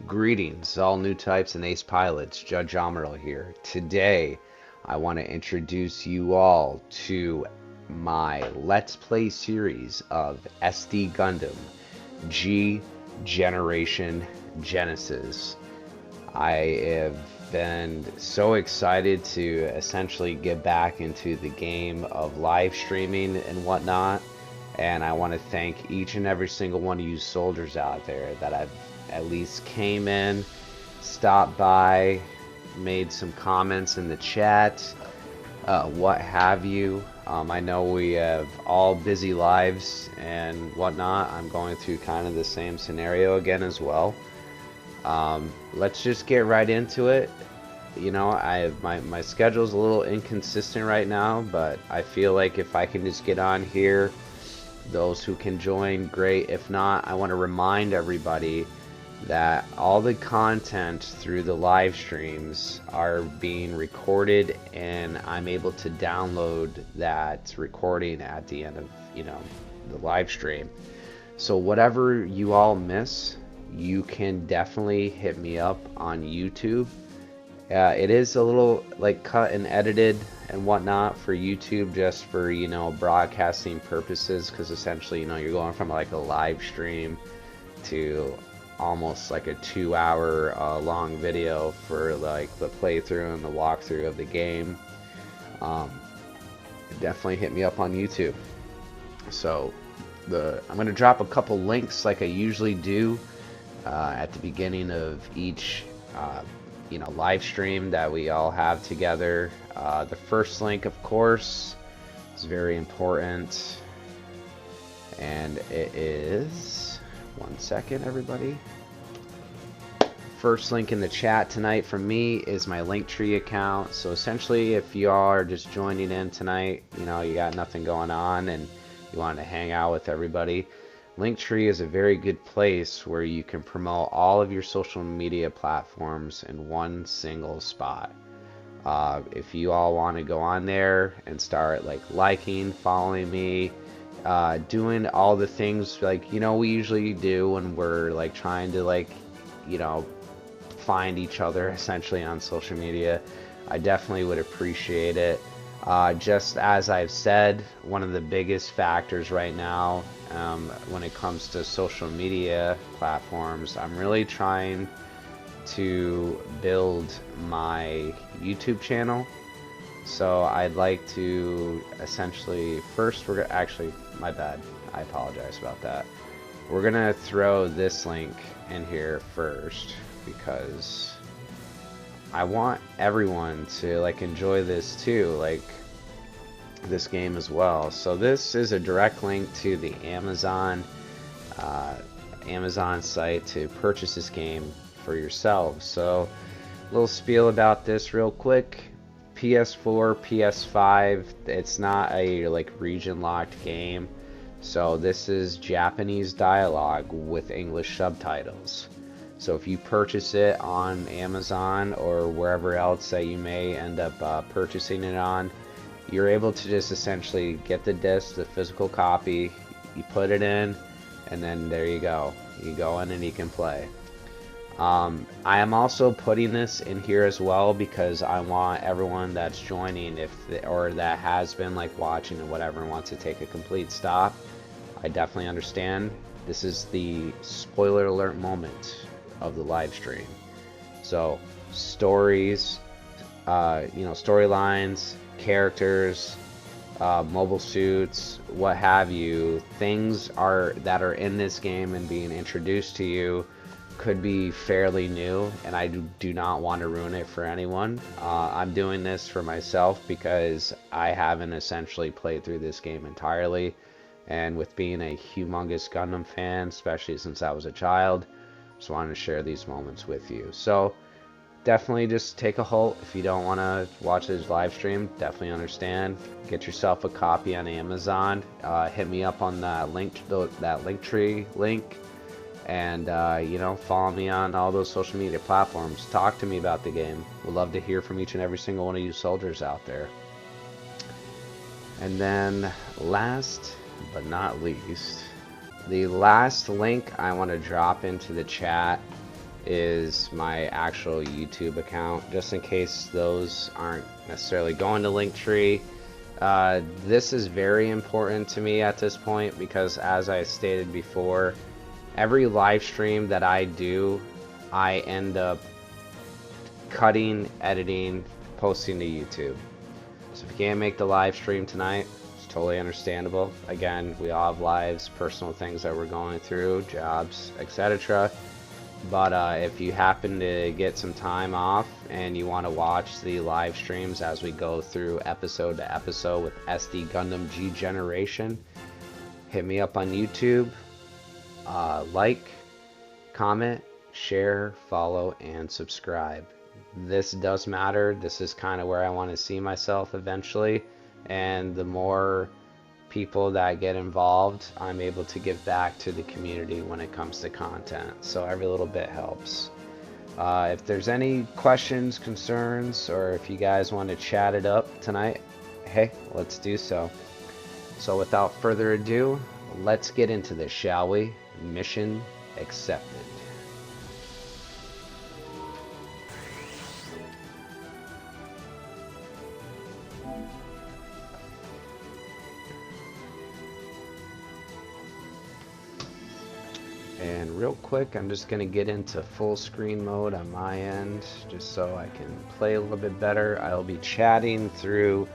Greetings, all new types and ace pilots. Judge Amuro here. Today, I want to introduce you all to my Let's Play series of SD Gundam G Generation Genesis. I have been so excited to essentially get back into the game of live streaming and whatnot, and I want to thank each and every single one of you soldiers out there that I've at least came in, stopped by, made some comments in the chat, what have you. I know we have all busy lives and whatnot. I'm going through kind of the same scenario again as well. Let's just get right into it. You know, my schedule's a little inconsistent right now, but I feel like if I can just get on here, those who can join, great. If not, I want to remind everybody that all the content through the live streams are being recorded, and I'm able to download that recording at the end of, the live stream. So whatever you all miss, you can definitely hit me up on YouTube. It is a little like cut and edited and whatnot for YouTube, just for broadcasting purposes, because essentially you're going from like a live stream to almost like a 2-hour long video for like the playthrough and the walkthrough of the game. Definitely hit me up on YouTube. So I'm going to drop a couple links like I usually do at the beginning of each live stream that we all have together. The first link, of course, is very important, and it is, one second everybody, first link in the chat tonight from me is my Linktree account. So essentially, if you all are just joining in tonight, you got nothing going on and you want to hang out with everybody, Linktree is a very good place where you can promote all of your social media platforms in one single spot. If you all want to go on there and start liking, following me, doing all the things we usually do when we're trying to find each other essentially on social media, I definitely would appreciate it. Just as I've said, one of the biggest factors right now when it comes to social media platforms, I'm really trying to build my YouTube channel. So I'd like to essentially, first my bad, I apologize about that. We're gonna throw this link in here first because I want everyone to enjoy this too, this game as well. So this is a direct link to the Amazon site to purchase this game for yourselves. So a little spiel about this real quick. PS4, PS5, it's not a region locked game. So this is Japanese dialogue with English subtitles. So if you purchase it on Amazon or wherever else that you may end up purchasing it on, you're able to just essentially get the disc, the physical copy, you put it in, and then there you go. You go in and you can play. I am also putting this in here as well because I want everyone that's joining, or that has been watching and whatever, and wants to take a complete stop. I definitely understand. This is the spoiler alert moment of the live stream. So stories, storylines, characters, mobile suits, what have you, things that are in this game and being introduced to you could be fairly new, and I do not want to ruin it for anyone. I'm doing this for myself because I haven't essentially played through this game entirely, and with being a humongous Gundam fan, especially since I was a child, just wanted to share these moments with you. So definitely just take a halt if you don't want to watch this live stream. Definitely understand. Get yourself a copy on Amazon. Hit me up on that Linktree link, and follow me on all those social media platforms. Talk to me about the game. We'd love to hear from each and every single one of you soldiers out there. And then last but not least, the last link I want to drop into the chat is my actual YouTube account, just in case those aren't necessarily going to Linktree. This is very important to me at this point because, as I stated before, every live stream that I do, I end up cutting, editing, posting to YouTube. So if you can't make the live stream tonight, it's totally understandable. Again, we all have lives, personal things that we're going through, jobs, etc. But if you happen to get some time off and you want to watch the live streams as we go through episode to episode with SD Gundam G Generation, hit me up on YouTube. Like, comment, share, follow, and subscribe. This does matter. This is kind of where I want to see myself eventually, and the more people that get involved, I'm able to give back to the community when it comes to content. So every little bit helps. If there's any questions, concerns, or if you guys want to chat it up tonight, hey, let's do so. So without further ado, let's get into this, shall we? Mission accepted. And real quick, I'm just going to get into full screen mode on my end, just so I can play a little bit better. I'll be chatting through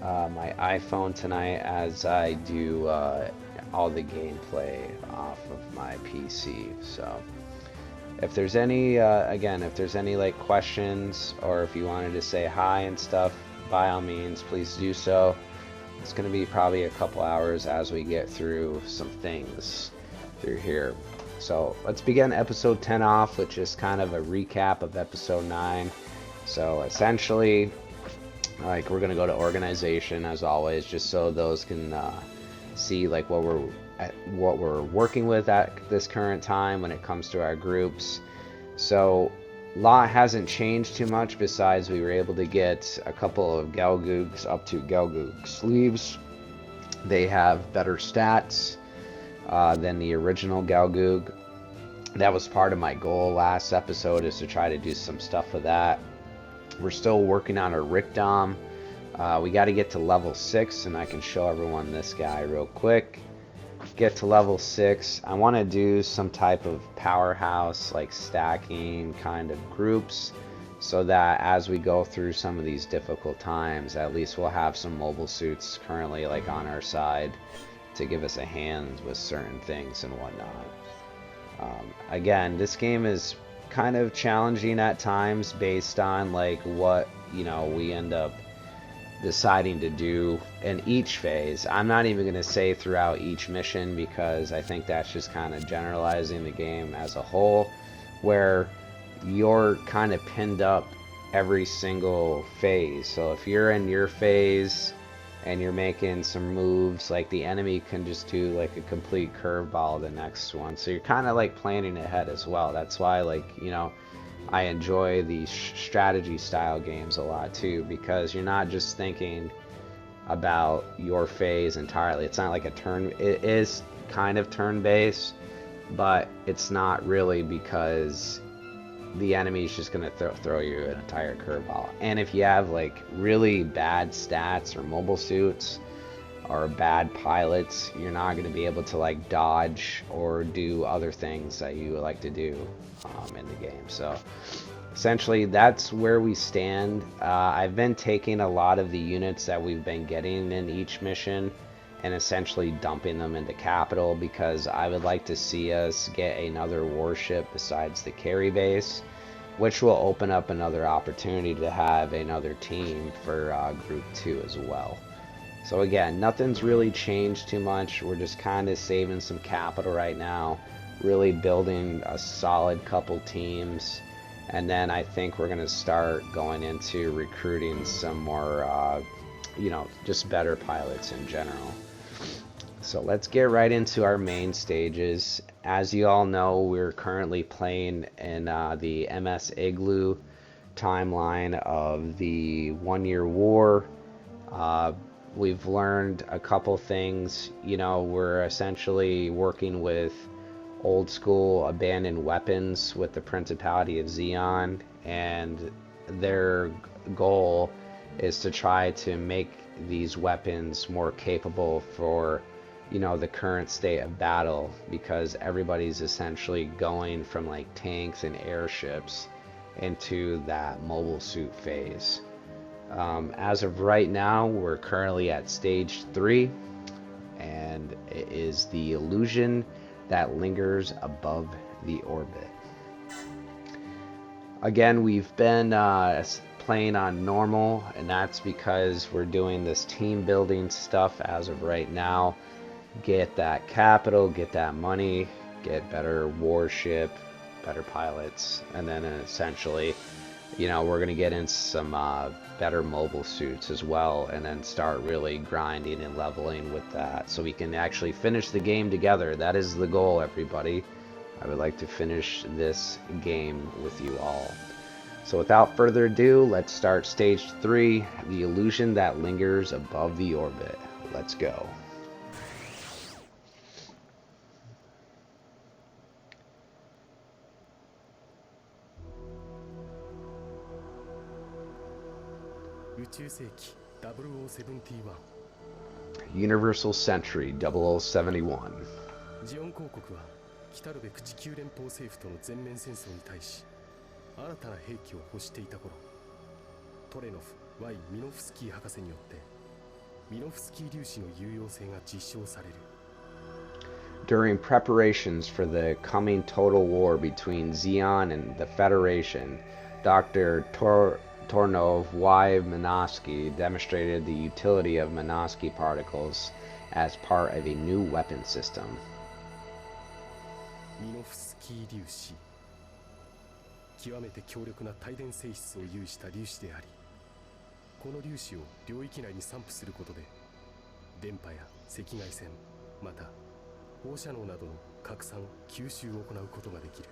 my iPhone tonight as I do all the gameplay off of my PC. So if there's any, again, if there's any like questions, or if you wanted to say hi and stuff, by all means, please do so. It's going to be probably a couple hours as we get through some things through here. So let's begin episode 10 off with just kind of a recap of episode 9. So essentially, like, we're gonna go to organization as always, just so those can see like what we're working with at this current time when it comes to our groups. So a lot hasn't changed too much, besides we were able to get a couple of Galgoogs up to Galgoog sleeves. They have better stats than the original Galgoog. That was part of my goal last episode, is to try to do some stuff with that. We're still working on our Rickdom. We got to get to level 6, and I can show everyone this guy real quick. Get to level 6. I want to do some type of powerhouse, like stacking kind of groups, so that as we go through some of these difficult times, at least we'll have some mobile suits currently like on our side to give us a hand with certain things and whatnot. Again, this game is kind of challenging at times based on like what, you know, we end up deciding to do in each phase. I'm not even going to say throughout each mission, because I think that's just kind of generalizing the game as a whole, where you're kind of pinned up every single phase. So if you're in your phase and you're making some moves, like the enemy can just do like a complete curveball the next one. So you're kind of like planning ahead as well. That's why, like, you know, I enjoy these strategy style games a lot too, because you're not just thinking about your phase entirely. It's not like a turn, it is kind of turn based, but it's not really, because the enemy is just going to throw you an entire curveball. And if you have like really bad stats or mobile suits or bad pilots, you're not going to be able to like dodge or do other things that you would like to do in the game. So essentially that's where we stand. I've been taking a lot of the units that we've been getting in each mission and essentially dumping them into capital, because I would like to see us get another warship besides the carry base, which will open up another opportunity to have another team for group 2 as well. So again, nothing's really changed too much. We're just kind of saving some capital right now, really building a solid couple teams, and then I think we're going to start going into recruiting some more you know, just better pilots in general. So let's get right into our main stages. As you all know, we're currently playing in the MS Igloo timeline of the 1 Year War. We've learned a couple things. You know, we're essentially working with old school abandoned weapons with the Principality of Xeon, and their goal is to try to make these weapons more capable for, the current state of battle, because everybody's essentially going from like tanks and airships into that mobile suit phase. As of right now, we're currently at stage 3, and it is the illusion that lingers above the orbit. Again, we've been playing on normal, and that's because we're doing this team building stuff as of right now. Get that capital, get that money, get better warship, better pilots, and then essentially, we're going to get in some better mobile suits as well, and then start really grinding and leveling with that so we can actually finish the game together. That is the goal, everybody. I would like to finish this game with you all. So without further ado, let's start stage 3, the illusion that lingers above the orbit. Let's go. Universal Century 0071. ジオン公国は来たるべく地球連邦政府との全面戦争に対し新たな兵器を欲していた頃、トレノフ Y ミノフスキー博士によってミノフスキー粒子の有用性が実証される。 During preparations for the coming total war between Xeon and the Federation, Dr. Tornov Y. Minovsky demonstrated the utility of Minovsky particles as part of a new weapon system. ミノフスキー粒子、極めて強力な帯電性質を有した粒子であり、この粒子を領域内に散布することで電波や赤外線、また放射能などの拡散・吸収を行うことができる。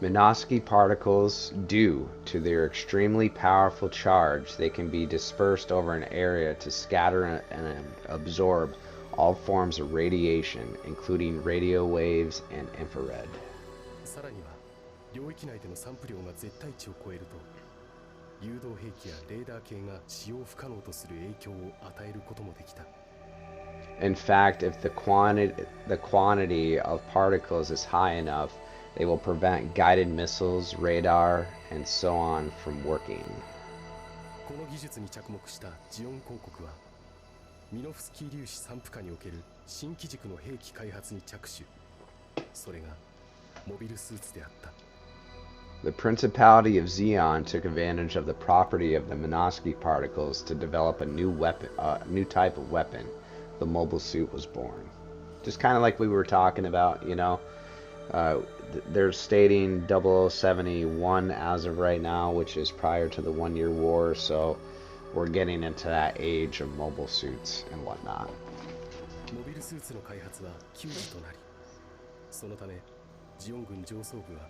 Minovsky particles, due to their extremely powerful charge, they can be dispersed over an area to scatter and absorb all forms of radiation, including radio waves and infrared. さらには領域内での散布量が絶対値を超えると、誘導兵器やレーダー系が使用不可能とする影響を与えることもできた。 In fact, if the quantity of particles is high enough, they will prevent guided missiles, radar, and so on from working. この技術に着目したジオン公国は、ミノフスキー粒子散布下における新機軸の兵器開発に着手。それがモビルスーツであった。 The Principality of Xeon took advantage of the property of the Minovsky particles to develop a new type of weapon. The mobile suit was born. Just kind of like we were talking about, they're stating 0071 as of right now, which is prior to the 1-year war, so we're getting into that age of mobile suits and whatnot. モビルスーツの開発は急務となり、そのためジオン軍上層部は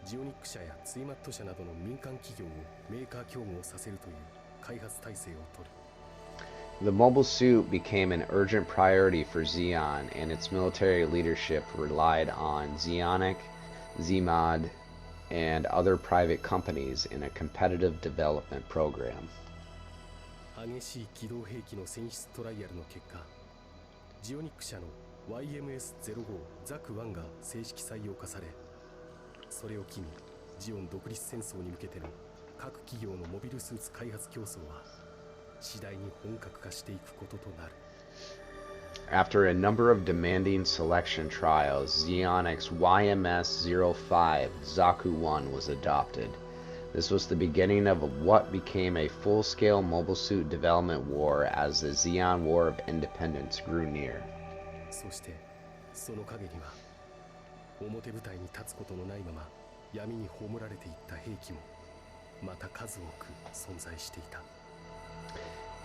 ジオニック社やツイマット社などの民間企業をメーカー競合させるという開発体制を取る。 The mobile suit became an urgent priority for Xeon, and its military leadership relied on Xeonic, Zmod, and other private companies in a competitive development program. 激しい機動兵器の選出トライアルの結果、ジオニック社の YMS-05 ザク1が正式採用化され、それを機にジオン独立戦争に向けての各企業のモビルスーツ開発競争は次第に本格化していくこととなる。 After a number of demanding selection trials, Xeonic's YMS-05 Zaku-1 was adopted. This was the beginning of what became a full-scale mobile suit development war as the Xeon War of Independence grew near. そしてその陰には表舞台に立つことのないまま闇に葬られていった兵器もまた数多く存在していた。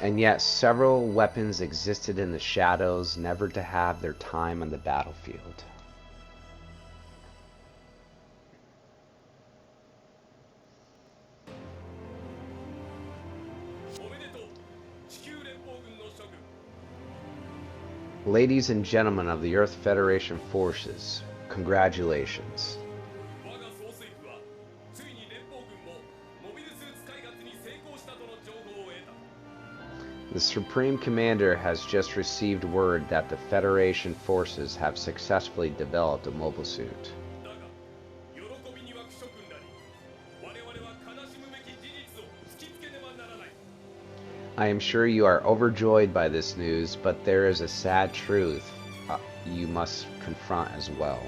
And yet several weapons existed in the shadows, never to have their time on the battlefield. Ladies and gentlemen of the Earth Federation forces, Congratulations. The Supreme Commander has just received word that the Federation forces have successfully developed a mobile suit. I am sure you are overjoyed by this news, but there is a sad truth you must confront as well.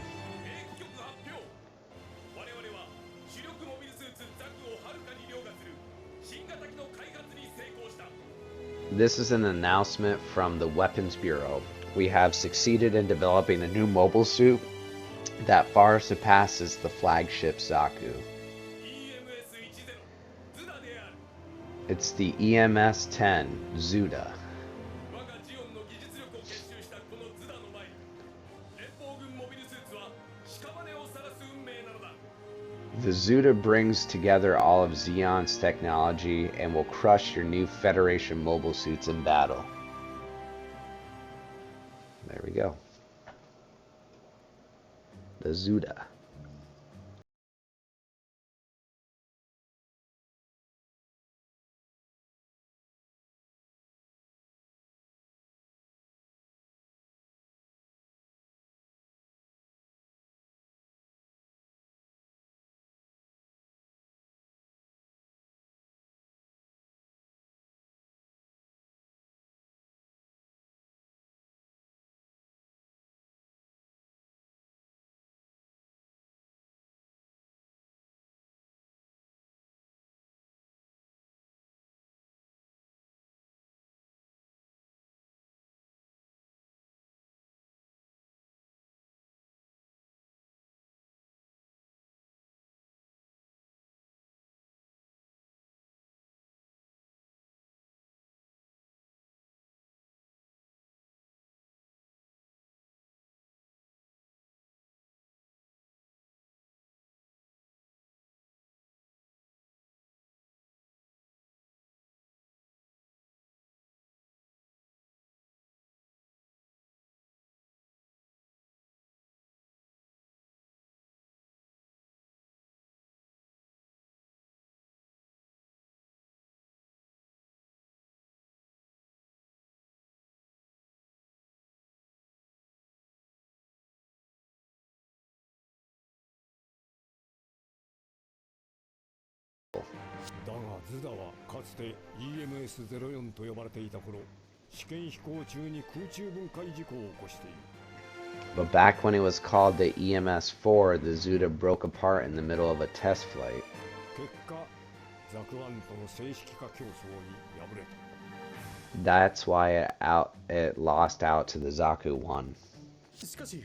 This is an announcement from the Weapons Bureau. We have succeeded in developing a new mobile suit that far surpasses the flagship Zaku. It's the EMS-10 Zuda. The Zuda brings together all of Zeon's technology and will crush your new Federation mobile suits in battle. There we go. The Zuda. EMS-04 と呼ばれていた頃、試験飛行中に空中分解事故を起こしている。 But back when it was called the EMS-4, the Zuda broke apart in the middle of a test flight. 結果、ザクワンとの正式化競争に敗れた。 That's why it lost out to the Zaku 1. しかし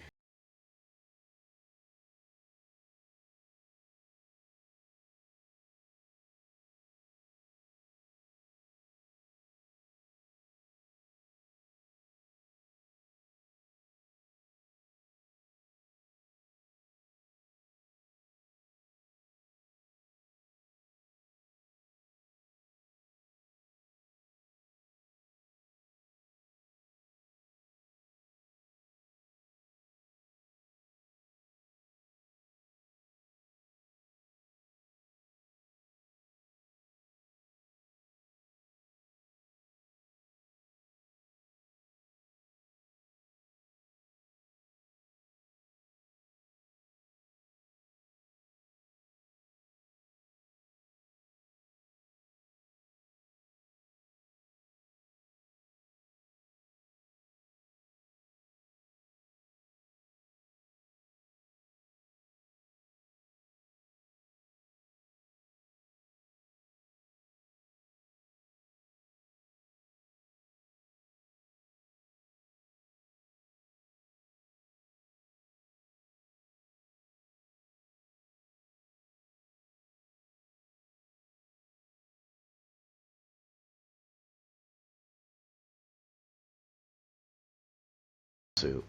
Suit.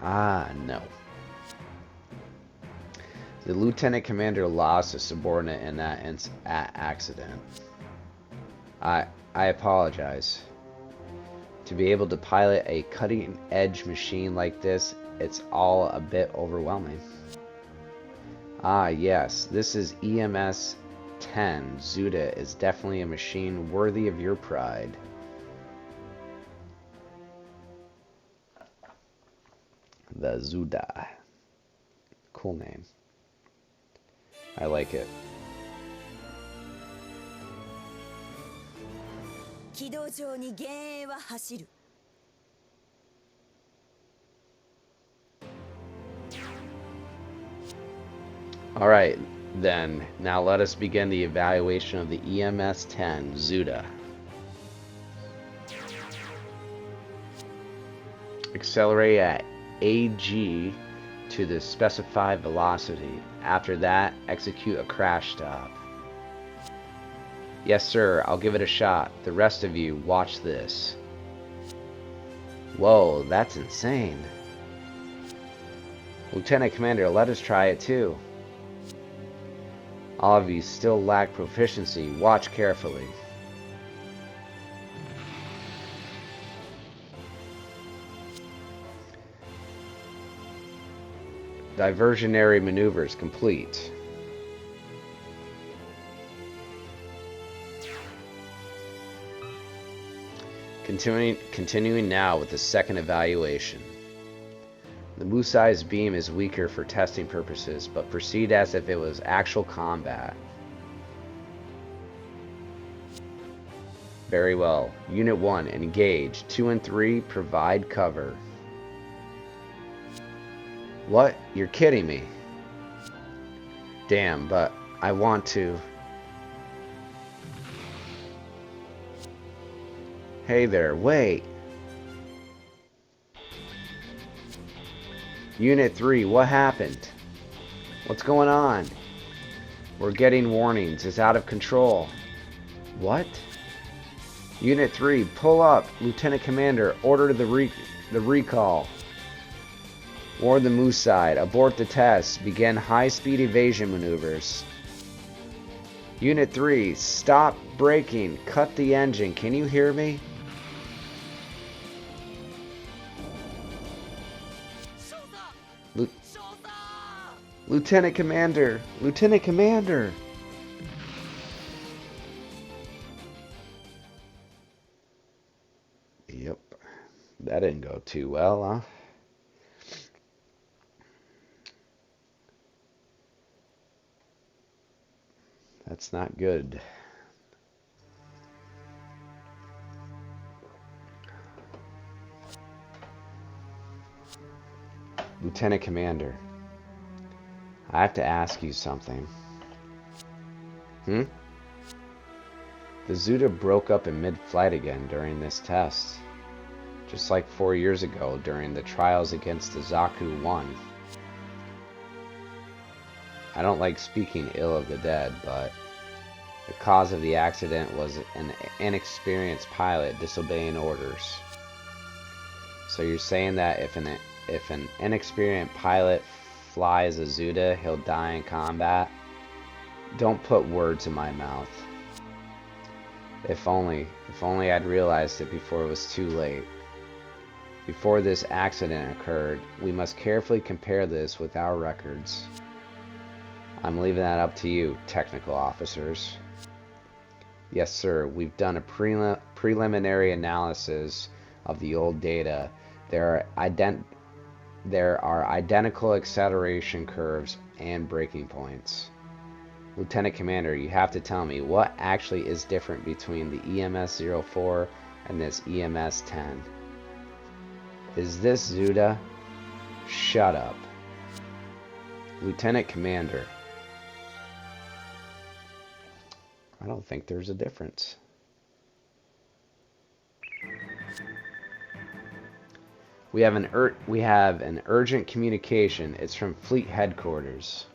Ah, no. The lieutenant commander lost a subordinate in that accident. I apologize. To be able to pilot a cutting-edge machine like this, it's all a bit overwhelming. Ah, yes, this is EMS 10. Zuda is definitely a machine worthy of your pride. The Zuda. Cool name. I like it. Alright, then, now let us begin the evaluation of the EMS-10 Zuda. Accelerate at AG to the specified velocity. After that, execute a crash stop. Yes, sir, I'll give it a shot. The rest of you, watch this. Whoa, that's insane. Lieutenant Commander, let us try it too. All of you still lack proficiency. Watch carefully. Diversionary maneuvers complete. Continuing now with the second evaluation. The Musai's beam is weaker for testing purposes, but proceed as if it was actual combat. Very well. Unit 1, engage. 2 and 3, provide cover. What? You're kidding me. Damn, but I want to. Hey there, wait. Unit 3, what happened? What's going on? We're getting warnings. It's out of control. What? Unit 3, pull up. Lieutenant Commander, order the recall. Ward the Musai. Abort the test. Begin high-speed evasion maneuvers. Unit 3, stop braking. Cut the engine. Can you hear me? Lieutenant Commander! Lieutenant Commander! Yep. That didn't go too well, huh? That's not good. Lieutenant Commander, I have to ask you something. The Zuda broke up in mid-flight again during this test. Just like 4 years ago during the trials against the Zaku 1. I don't like speaking ill of the dead, but the cause of the accident was an inexperienced pilot disobeying orders. So you're saying that if an inexperienced pilot flies a Zuda, he'll die in combat? Don't put words in my mouth. If only I'd realized it before it was too late. Before this accident occurred, we must carefully compare this with our records. I'm leaving that up to you, technical officers. Yes, sir, we've done a preliminary analysis of the old data. There are identical acceleration curves and braking points. Lieutenant Commander, you have to tell me what actually is different between the EMS-04 and this EMS-10. Is this Zuda? Shut up. Lieutenant Commander, I don't think there's a difference. We have an urgent communication. It's from Fleet Headquarters.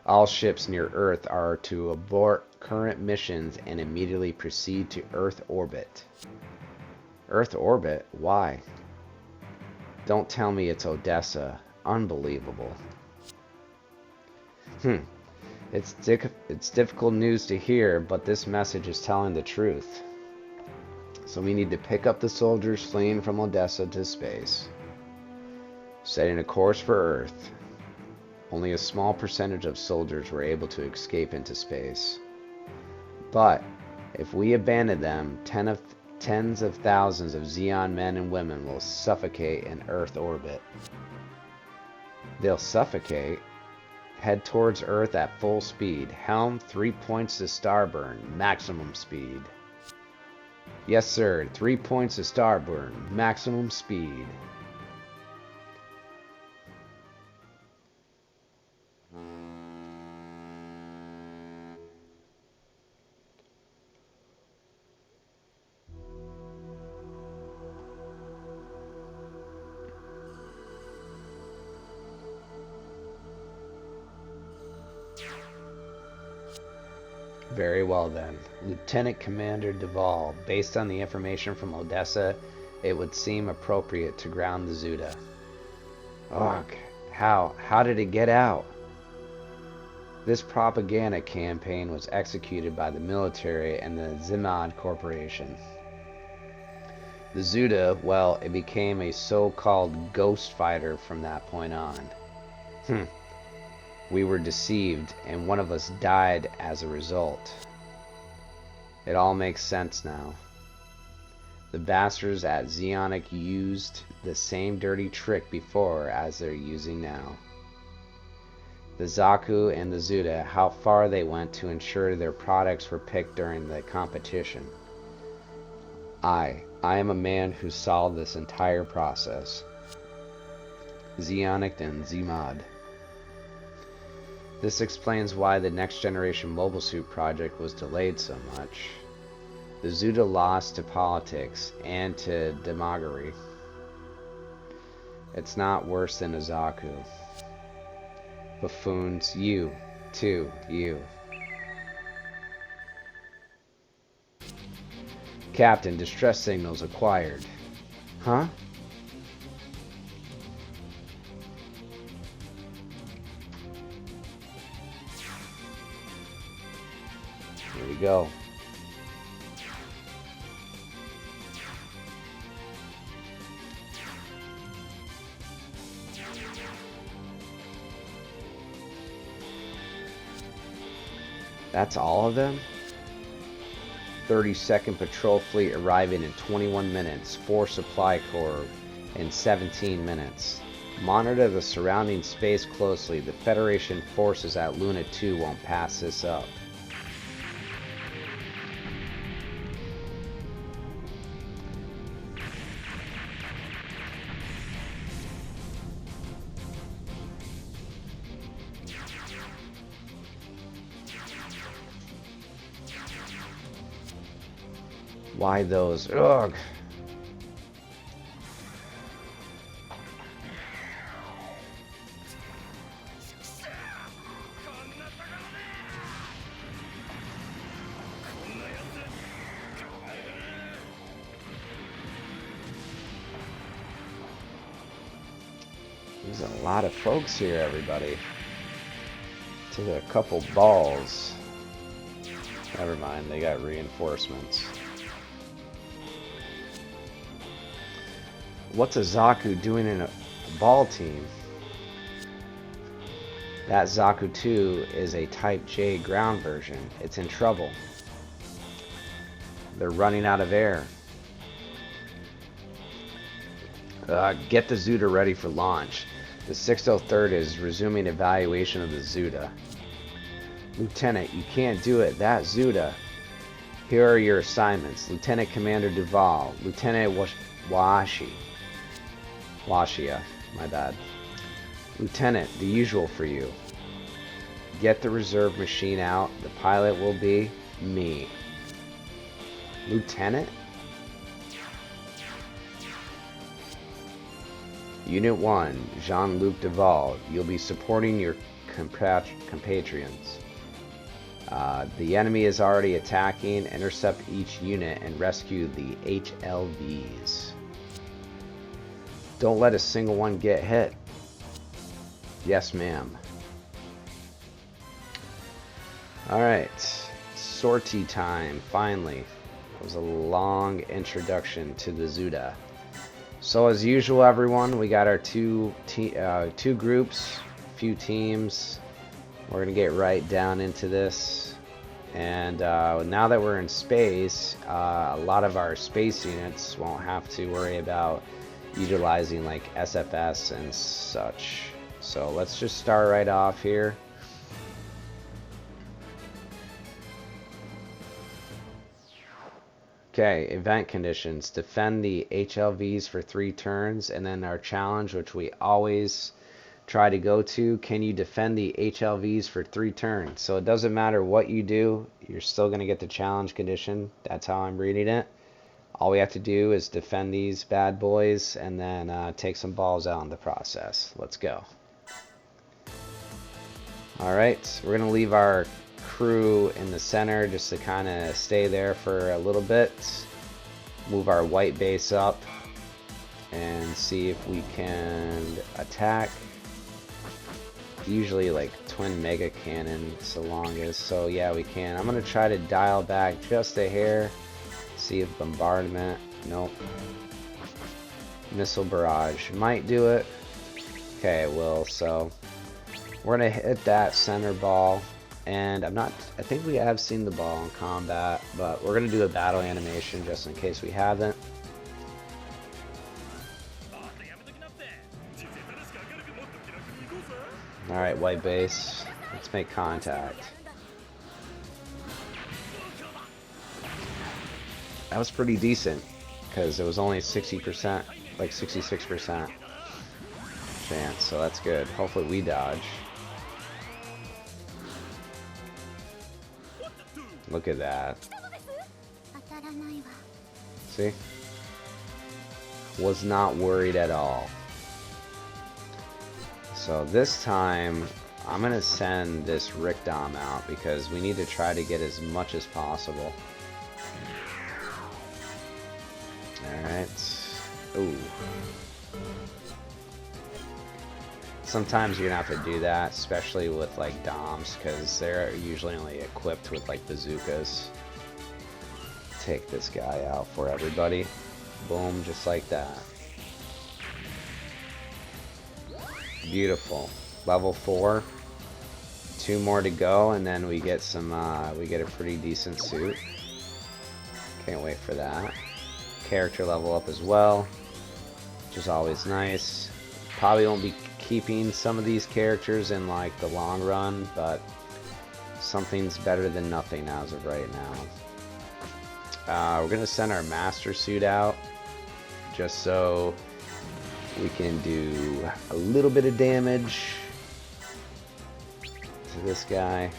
All ships near Earth are to abort current missions and immediately proceed to Earth orbit. Earth orbit? Why? Don't tell me it's Odessa. Unbelievable. It's difficult news to hear, but this message is telling the truth. So we need to pick up the soldiers fleeing from Odessa to space, setting a course for Earth. Only a small percentage of soldiers were able to escape into space. But if we abandon them, tens of thousands of Zeon men and women will suffocate in Earth orbit. They'll suffocate. Head towards Earth at full speed. Helm 3 points to starboard. Maximum speed. Yes, sir. 3 points to starboard. Maximum speed. Very well then. Lieutenant Commander Duvall, based on the information from Odessa, it would seem appropriate to ground the Zuda. Ugh, how did it get out? This propaganda campaign was executed by the military and the Zimad Corporation. The Zuda, well, it became a so-called ghost fighter from that point on. We were deceived, and one of us died as a result. It all makes sense now. The bastards at Zeonic used the same dirty trick before as they're using now. The Zaku and the Zuda, how far they went to ensure their products were picked during the competition. I am a man who solved this entire process. Zeonic and Zimad. This explains why the Next Generation Mobile Suit project was delayed so much. The Zuda lost to politics and to demagoguery. It's not worse than a Zaku. Buffoons, you, too, you. Captain, distress signals acquired. Huh? Here we go. That's all of them? 32nd Patrol Fleet arriving in 21 minutes. 4 Supply Corps in 17 minutes. Monitor the surrounding space closely. The Federation forces at Luna 2 won't pass this up. Why those? Ugh. There's a lot of folks here, everybody. Took a couple balls. Never mind, they got reinforcements. What's a Zaku doing in a ball team? That Zaku 2 is a Type J ground version. It's in trouble. They're running out of air. Get the Zuda ready for launch. The 603rd is resuming evaluation of the Zuda. Lieutenant, you can't do it. That Zuda. Here are your assignments. Lieutenant Commander Duval. Lieutenant Washia, my bad. Lieutenant, the usual for you. Get the reserve machine out. The pilot will be me. Lieutenant? Unit 1, Jean-Luc Duval. You'll be supporting your compatriots. The enemy is already attacking. Intercept each unit and rescue the HLVs. Don't let a single one get hit. Yes, ma'am. Alright. Sortie time, finally. That was a long introduction to the Zuda. So as usual, everyone, we got our two groups, a few teams. We're going to get right down into this. And now that we're in space, a lot of our space units won't have to worry about utilizing like SFS and such. So let's just start right off here. Okay, event conditions. Defend the HLVs for 3 turns, and then our challenge, which we always try to go to, can you defend the HLVs for 3 turns? So it doesn't matter what you do, you're still going to get the challenge condition. That's how I'm reading it. All we have to do is defend these bad boys and then take some balls out in the process. Let's go. Alright, we're going to leave our crew in the center just to kind of stay there for a little bit. Move our white base up and see if we can attack. Usually like twin mega cannon so long as, so yeah, we can. I'm going to try to dial back just a hair. See if bombardment, nope. Missile barrage might do it. Okay, it will. So we're gonna hit that center ball, and I think we have seen the ball in combat, but we're gonna do a battle animation just in case we haven't. All right, white base. Let's make contact. That was pretty decent, because it was only 60%, like 66% chance, so that's good. Hopefully we dodge. Look at that. See? Was not worried at all. So this time, I'm going to send this Rickdom out, because we need to try to get as much as possible. Alright. Ooh. Sometimes you're gonna have to do that, especially with like DOMs, because they're usually only equipped with like bazookas. Take this guy out for everybody. Boom, just like that. Beautiful. Level 4. 2 more to go, and then we get some. We get a pretty decent suit. Can't wait for that. Character level up as well, which is always nice. Probably won't be keeping some of these characters in like the long run, but something's better than nothing as of right now. We're gonna send our master suit out just so we can do a little bit of damage to this guy.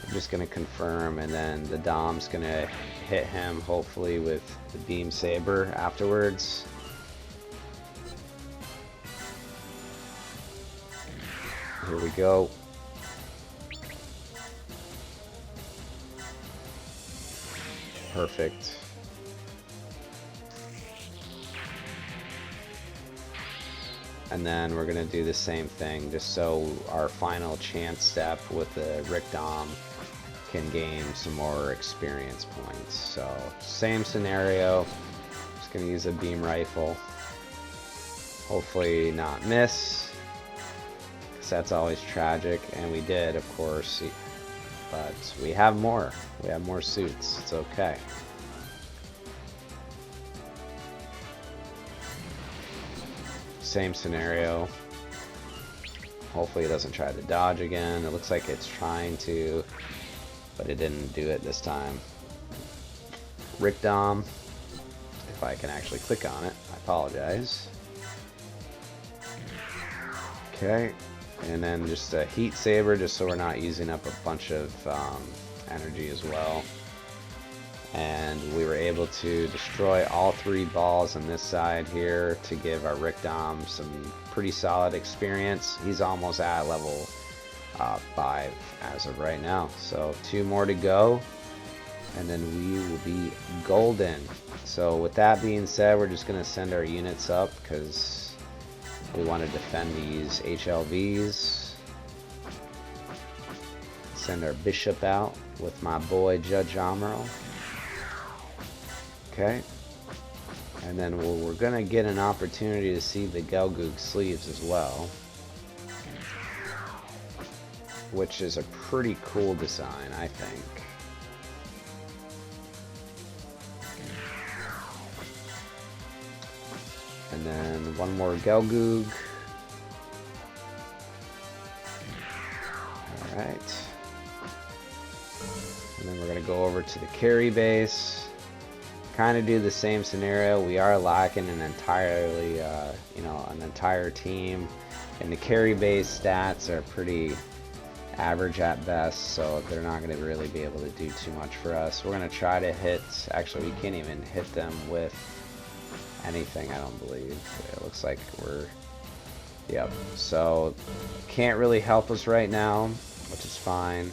I'm just gonna confirm, and then the Dom's gonna hit him hopefully with the beam saber afterwards. Here we go. Perfect. And then we're gonna do the same thing just so our final chance step with the Rickdom can gain some more experience points. So same scenario, just gonna use a beam rifle, hopefully not miss, because that's always tragic, and we did, of course, but we have more suits. It's okay. Same scenario, hopefully it doesn't try to dodge again. It looks like it's trying to, but it didn't do it this time. Rickdom, if I can actually click on it, I apologize. Okay, and then just a heat saber, just so we're not using up a bunch of energy as well. And we were able to destroy all 3 balls on this side here to give our Rickdom some pretty solid experience. He's almost at level 5 as of right now. So 2 more to go, and then we will be golden. So with that being said, we're just going to send our units up, because We want to defend these HLVs. Send our bishop out with my boy Judge Amuro. Okay. And then we're going to get an opportunity to see the Gelgoog sleeves as well, which is a pretty cool design, I think. And then one more Gelgoog. Alright. And then we're going to go over to the carry base. Kind of do the same scenario. We are lacking an entirely, an entire team. And the carry base stats are pretty average at best, so they're not going to really be able to do too much for us. We're going to try to hit, actually we can't even hit them with anything, I don't believe. It looks like we're, yep. So can't really help us right now, which is fine.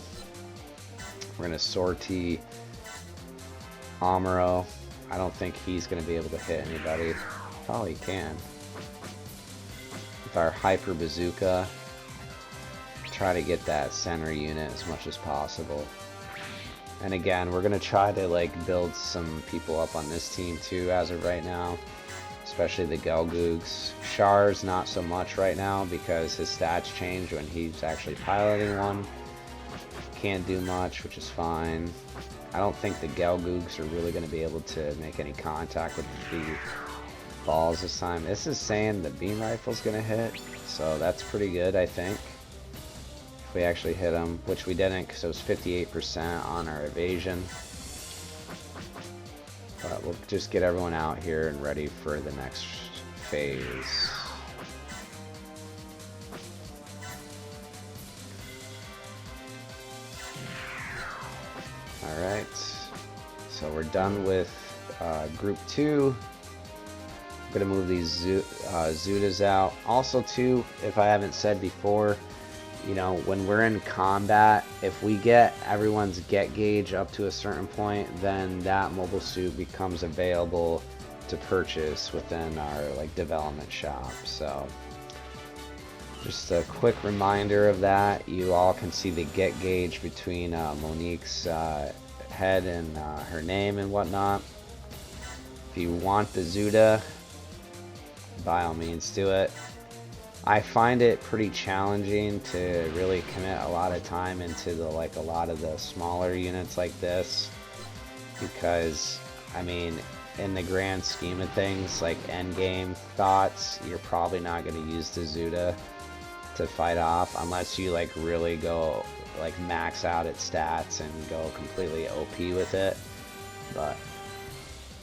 We're going to sortie Amuro. I don't think he's going to be able to hit anybody. Oh, he can. With our Hyper Bazooka, try to get that center unit as much as possible. And again, we're going to try to like build some people up on this team too as of right now. Especially the Gelgoogs. Char's not so much right now because his stats change when he's actually piloting one. Can't do much, which is fine. I don't think the Gelgoogs are really going to be able to make any contact with the balls this time. This is saying the beam rifle's going to hit, so that's pretty good, I think. If we actually hit them, which we didn't because it was 58% on our evasion. But we'll just get everyone out here and ready for the next phase. Alright, so we're done with group 2. I'm going to move these Zudas out. Also too, if I haven't said before, you know, when we're in combat, if we get everyone's get gauge up to a certain point, then that mobile suit becomes available to purchase within our like development shop. So just a quick reminder of that. You all can see the get gauge between Monique's head and her name and whatnot. If you want the Zuda, by all means do it. I find it pretty challenging to really commit a lot of time into the a lot of the smaller units like this, because I mean, in the grand scheme of things, like end game thoughts, you're probably not going to use the Zuda to fight off unless you like really go like max out its stats and go completely OP with it. But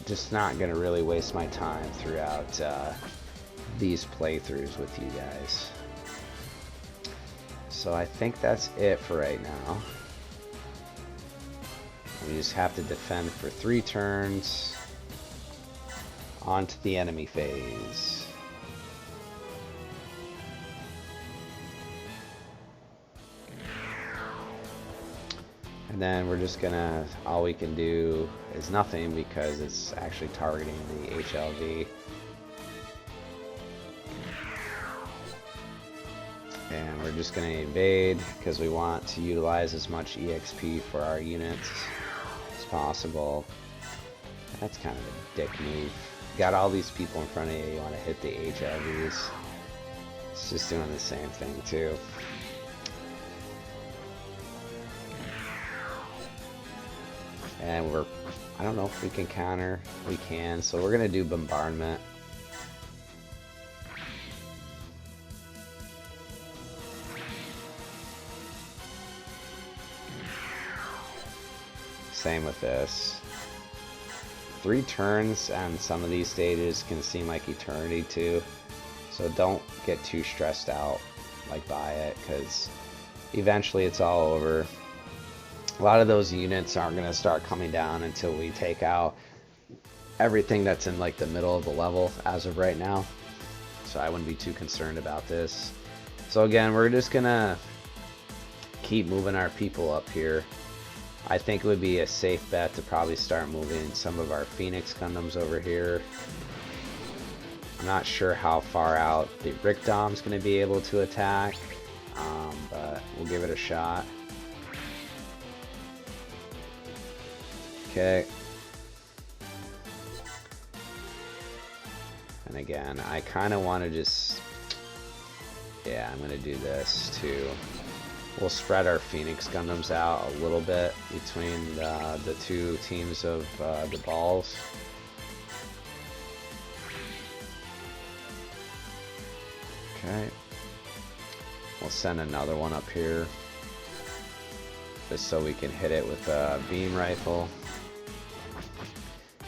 just not going to really waste my time throughout these playthroughs with you guys. So I think that's it for right now. We just have to defend for 3 turns. On to the enemy phase. And then we're just gonna, all we can do is nothing because it's actually targeting the HLV. And we're just going to evade because we want to utilize as much EXP for our units as possible. That's kind of a dick move. Got all these people in front of you, you want to hit the HLVs. It's just doing the same thing too. And I don't know if we can counter. We can, so we're going to do bombardment. Same with this. 3 turns on some of these stages can seem like eternity too, so don't get too stressed out like by it, because eventually it's all over. A lot of those units aren't going to start coming down until we take out everything that's in like the middle of the level as of right now, so I wouldn't be too concerned about this. So again, we're just gonna keep moving our people up here. I think it would be a safe bet to probably start moving some of our Phoenix Gundams over here. I'm not sure how far out the Rickdom's going to be able to attack, but we'll give it a shot. Okay. And again, I kind of want to just... Yeah, I'm going to do this too. We'll spread our Phoenix Gundams out a little bit between the two teams of the balls. Okay. We'll send another one up here, just so we can hit it with a beam rifle.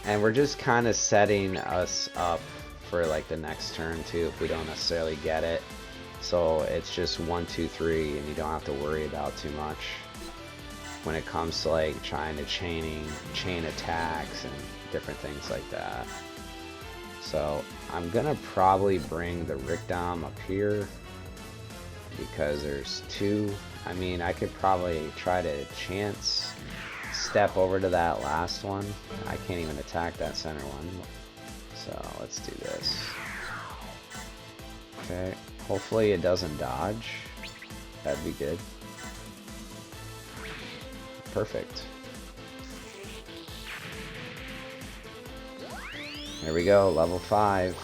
And we're just kind of setting us up for like the next turn too, if we don't necessarily get it. So it's just 1, 2, 3, and you don't have to worry about too much when it comes to like trying to chain attacks and different things like that. So I'm gonna probably bring the Rickdom up here because there's two. I mean, I could probably try to chance step over to that last one. I can't even attack that center one. So let's do this. Okay, hopefully it doesn't dodge. That'd be good. Perfect. There we go, level 5.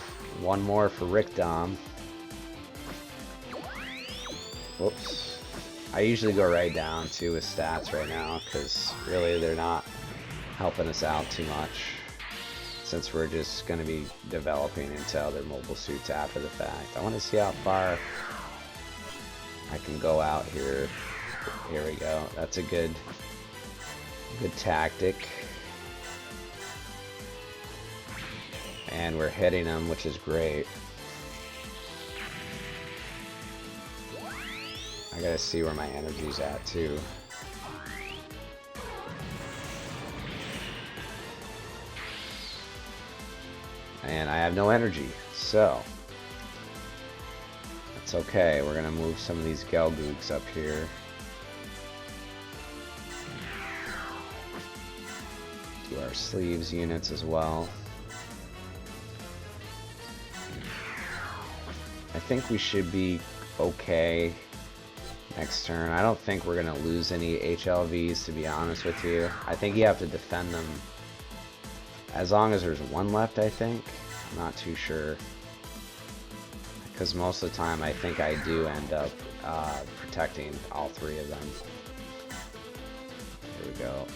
One more for Rickdom. Whoops. I usually go right down to his stats right now, because really they're not helping us out too much, since we're just going to be developing into other mobile suits after the fact. I want to see how far I can go out here. Here we go. That's a good tactic. And we're hitting them, which is great. I gotta see where my energy's at too. And I have no energy, so that's okay. We're gonna move some of these Gelgoogs up here. Do our sleeves units as well. I think we should be okay next turn. I don't think we're gonna lose any HLVs, to be honest with you. I think you have to defend them as long as there's one left, I think. I'm not too sure, because most of the time I think I do end up protecting all three of them. There we go.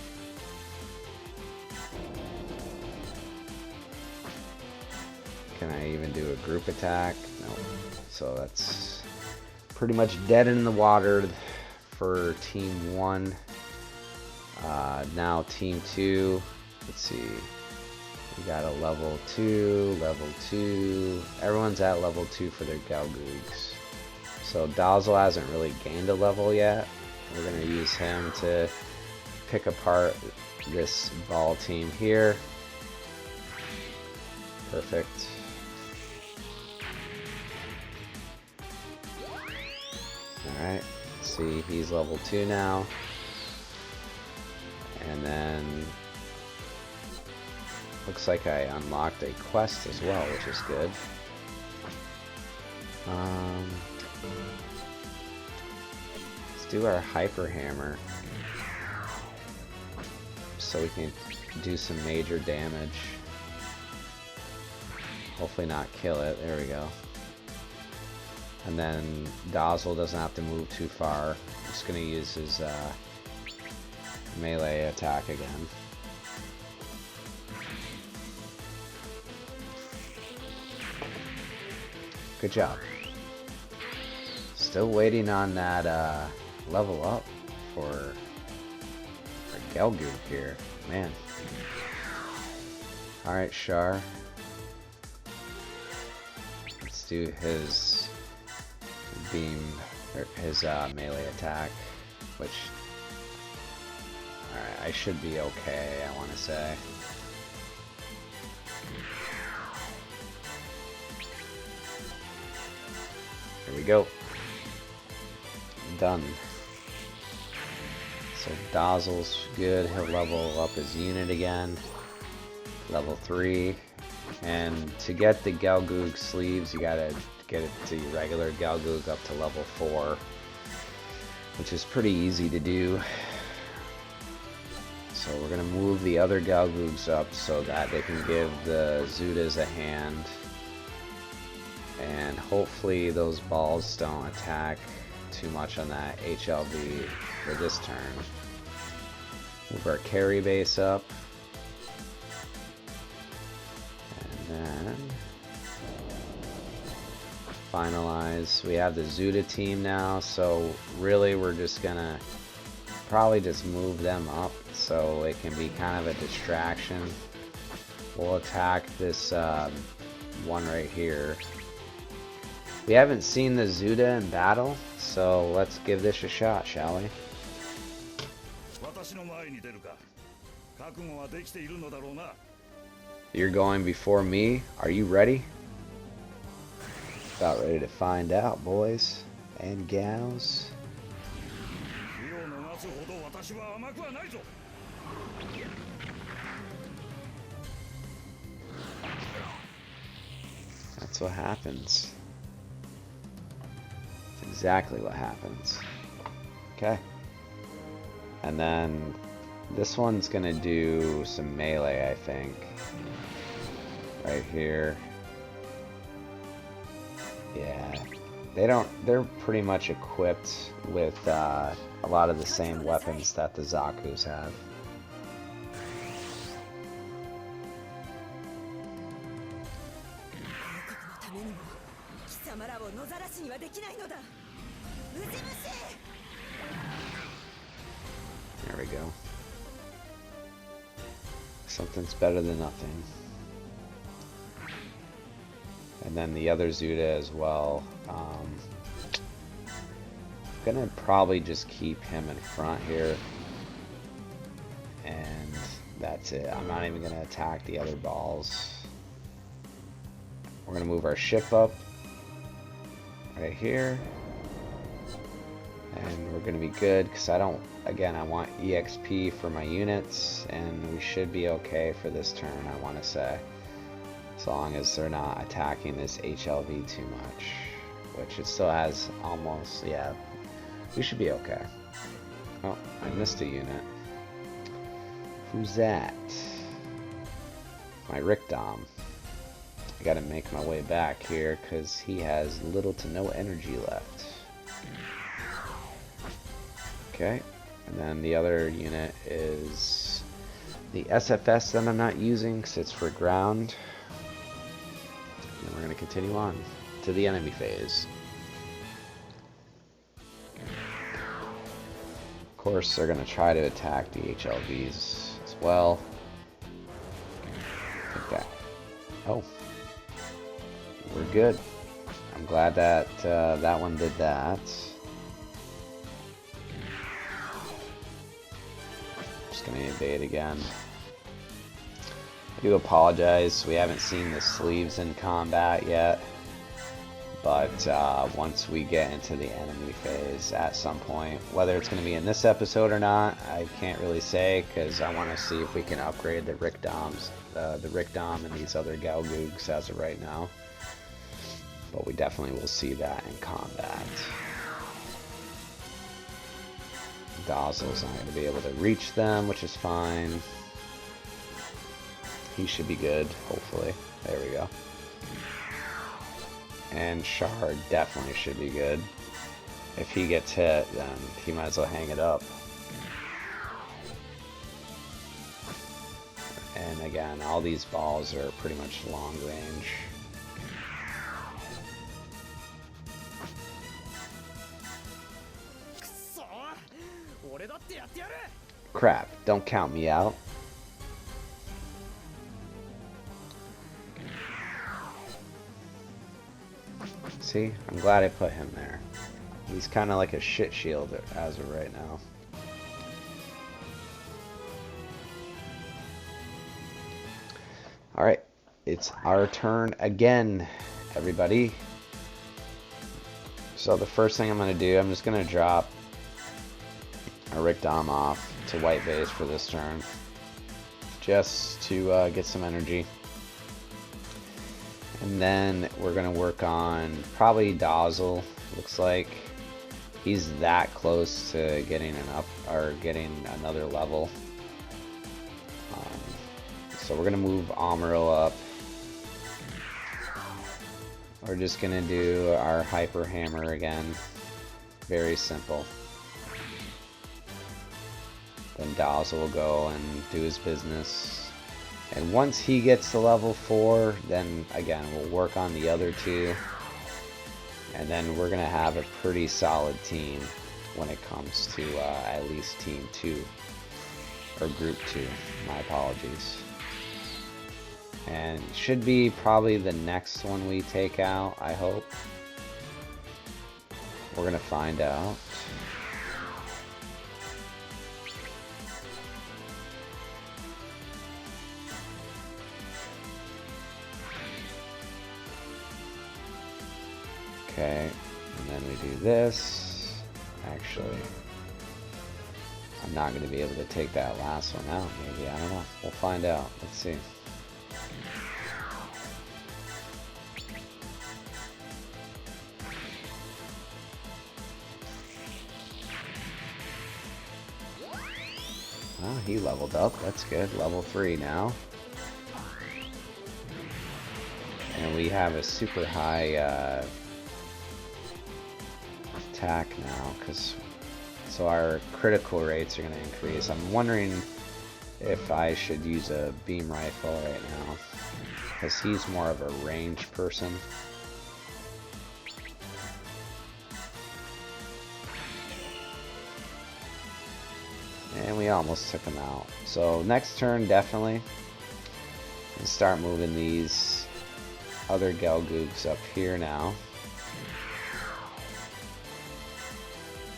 Can I even do a group attack? No. So that's pretty much dead in the water for Team 1. Now Team 2. Let's see. We got a level 2, level 2. Everyone's at level 2 for their Gelgoogs. So Dazzle hasn't really gained a level yet. We're going to use him to pick apart this ball team here. Perfect. Alright, let's see, he's level 2 now. And then looks like I unlocked a quest as well, which is good. Let's do our Hyper Hammer so we can do some major damage. Hopefully not kill it. There we go. And then Dazzle doesn't have to move too far. I'm just going to use his melee attack again. Good job. Still waiting on that level up for Gelgoog here. Man. Alright, Char. Let's do his beam, or his melee attack, which, alright, I should be okay, I want to say. Here we go. Done. So Dazzle's good, he'll level up his unit again. Level 3. And to get the Galgoog sleeves, you gotta get it to your regular Galgoog up to level 4, which is pretty easy to do. So we're gonna move the other Galgoogs up so that they can give the Zudas a hand. And hopefully those balls don't attack too much on that HLV for this turn. Move our carry base up. And then finalize. We have the Zuda team now, so really we're just gonna probably just move them up so it can be kind of a distraction. We'll attack this one right here. We haven't seen the Zuda in battle, so let's give this a shot, shall we? You're going before me. Are you ready? About ready to find out, boys and gals. That's what happens. That's exactly what happens. Okay. And then this one's gonna do some melee, I think. Right here. Yeah. They're pretty much equipped with a lot of the same weapons that the Zaku's have. There we go. Something's better than nothing. And then the other Zuda as well. I'm gonna probably just keep him in front here. And that's it. I'm not even gonna attack the other balls. We're gonna move our ship up right here. And we're gonna be good because I want EXP for my units, and we should be okay for this turn, I want to say. As long as they're not attacking this HLV too much, which it still has almost, yeah, we should be okay. Oh, I missed a unit. Who's that? My Rickdom. I gotta make my way back here because he has little to no energy left. Okay, and then the other unit is the SFS that I'm not using because it's for ground. And we're going to continue on to the enemy phase. Of course, they're going to try to attack the HLVs as well. Okay. Oh, we're good. I'm glad that that one did that. Just gonna invade again. I do apologize, we haven't seen the sleeves in combat yet, but once we get into the enemy phase at some point, whether it's going to be in this episode or not, I can't really say, because I want to see if we can upgrade the Rickdoms, the Rickdom and these other Galgoogs as of right now, but we definitely will see that in combat. Dazzle's not going to be able to reach them, which is fine. He should be good, hopefully. There we go. And Shard definitely should be good. If he gets hit, then he might as well hang it up. And again, all these balls are pretty much long range. Crap, don't count me out. See, I'm glad I put him there. He's kind of like a shit shield as of right now. Alright, it's our turn again, everybody. So the first thing I'm going to do, I'm just going to drop a Rickdom off to white base for this turn, just to get some energy. And then we're gonna work on probably Dazzle. Looks like he's that close to getting an up or getting another level. So we're gonna move Amuro up. We're just gonna do our Hyper Hammer again. Very simple. Then Dazzle will go and do his business. And once he gets to level 4, then again we'll work on the other two. And then we're gonna have a pretty solid team when it comes to at least Team 2. Or Group 2. My apologies. And should be probably the next one we take out, I hope. We're gonna find out. Okay, and then we do this. Actually, I'm not gonna be able to take that last one out, maybe, I don't know. We'll find out. Let's see. Oh, he leveled up. That's good. Level 3 now. And we have a super high attack now, so our critical rates are going to increase. I'm wondering if I should use a beam rifle right now, because he's more of a range person. And we almost took him out. So next turn, definitely. And start moving these other Gelgoogs up here now.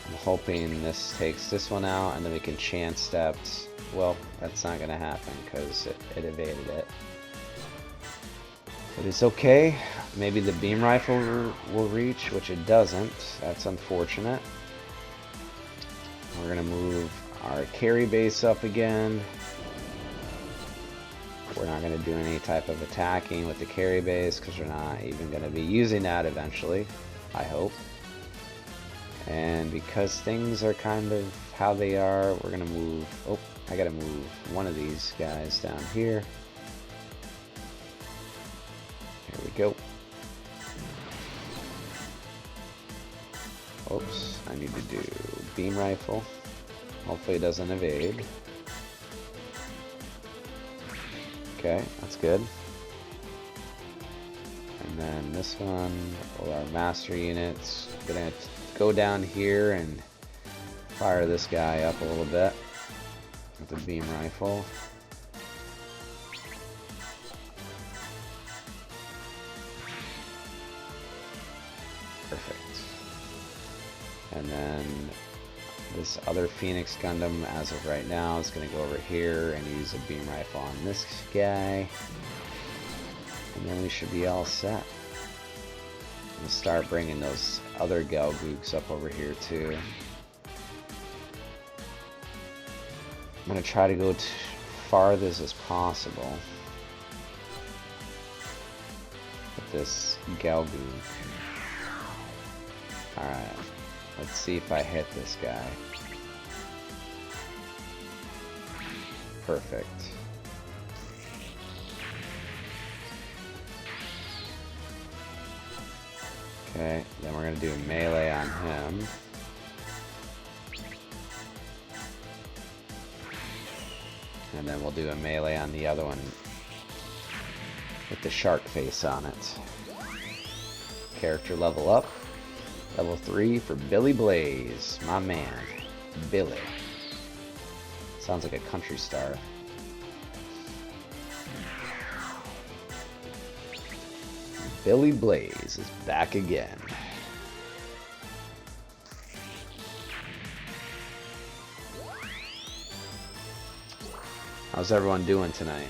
I'm hoping this takes this one out, and then we can chance steps. Well, that's not going to happen because it evaded it. But it's okay. Maybe the beam rifle will reach, which it doesn't. That's unfortunate. We're going to move our carry base up again. We're not going to do any type of attacking with the carry base because we're not even going to be using that eventually, I hope. And because things are kind of how they are, we're going to move... Oh, I got to move one of these guys down here. Here we go. Oops, I need to do beam rifle. Hopefully it doesn't evade. Okay, that's good. And then this one, or our master unit's gonna go down here and fire this guy up a little bit with the beam rifle. Perfect. And then this other Phoenix Gundam, as of right now, is going to go over here and use a beam rifle on this guy. And then we should be all set. We'll start bringing those other Gelgoogs up over here too. I'm going to try to go farthest as possible with this Gelgoog. Alright. Let's see if I hit this guy. Perfect. Okay, then we're going to do melee on him. And then we'll do a melee on the other one with the shark face on it. Character level up. Level 3 for Billy Blaze, my man, Billy. Sounds like a country star. Billy Blaze is back again. How's everyone doing tonight?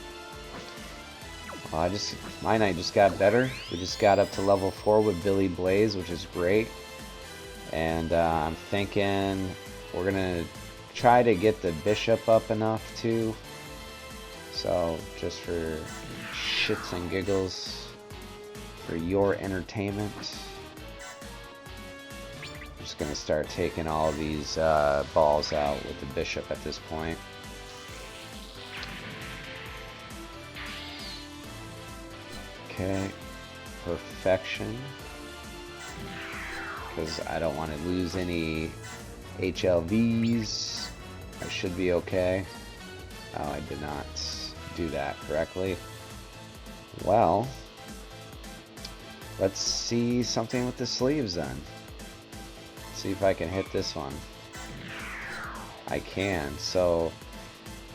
Well, my night just got better. We just got up to level 4 with Billy Blaze, which is great. And I'm thinking we're gonna try to get the bishop up enough too. So just for shits and giggles, for your entertainment. I'm just gonna start taking all of these balls out with the bishop at this point. Okay, perfection. Because I don't want to lose any HLVs. I should be okay. Oh, I did not do that correctly. Well, let's see something with the sleeves then. See if I can hit this one. I can. So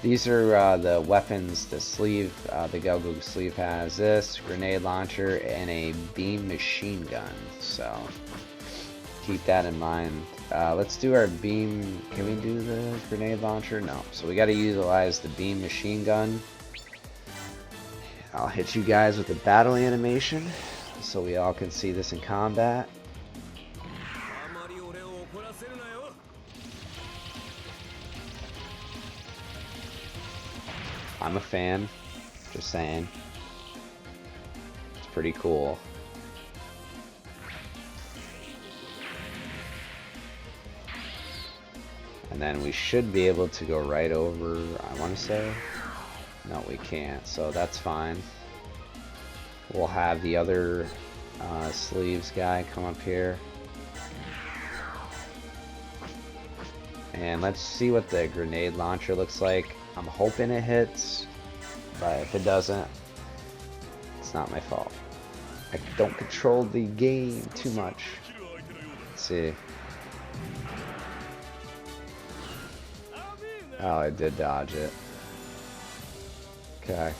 these are the weapons. The sleeve, the Gelgoog sleeve has this grenade launcher and a beam machine gun. So keep that in mind. Let's do our beam. Can we do the grenade launcher? No. So we got to utilize the beam machine gun. I'll hit you guys with the battle animation so we all can see this in combat. I'm a fan, just saying. It's pretty cool. And then we should be able to go right over, I want to say. No, we can't, so that's fine. We'll have the other sleeves guy come up here. And let's see what the grenade launcher looks like. I'm hoping it hits, but if it doesn't, it's not my fault. I don't control the game too much. Let's see. Oh, I did dodge it. Okay.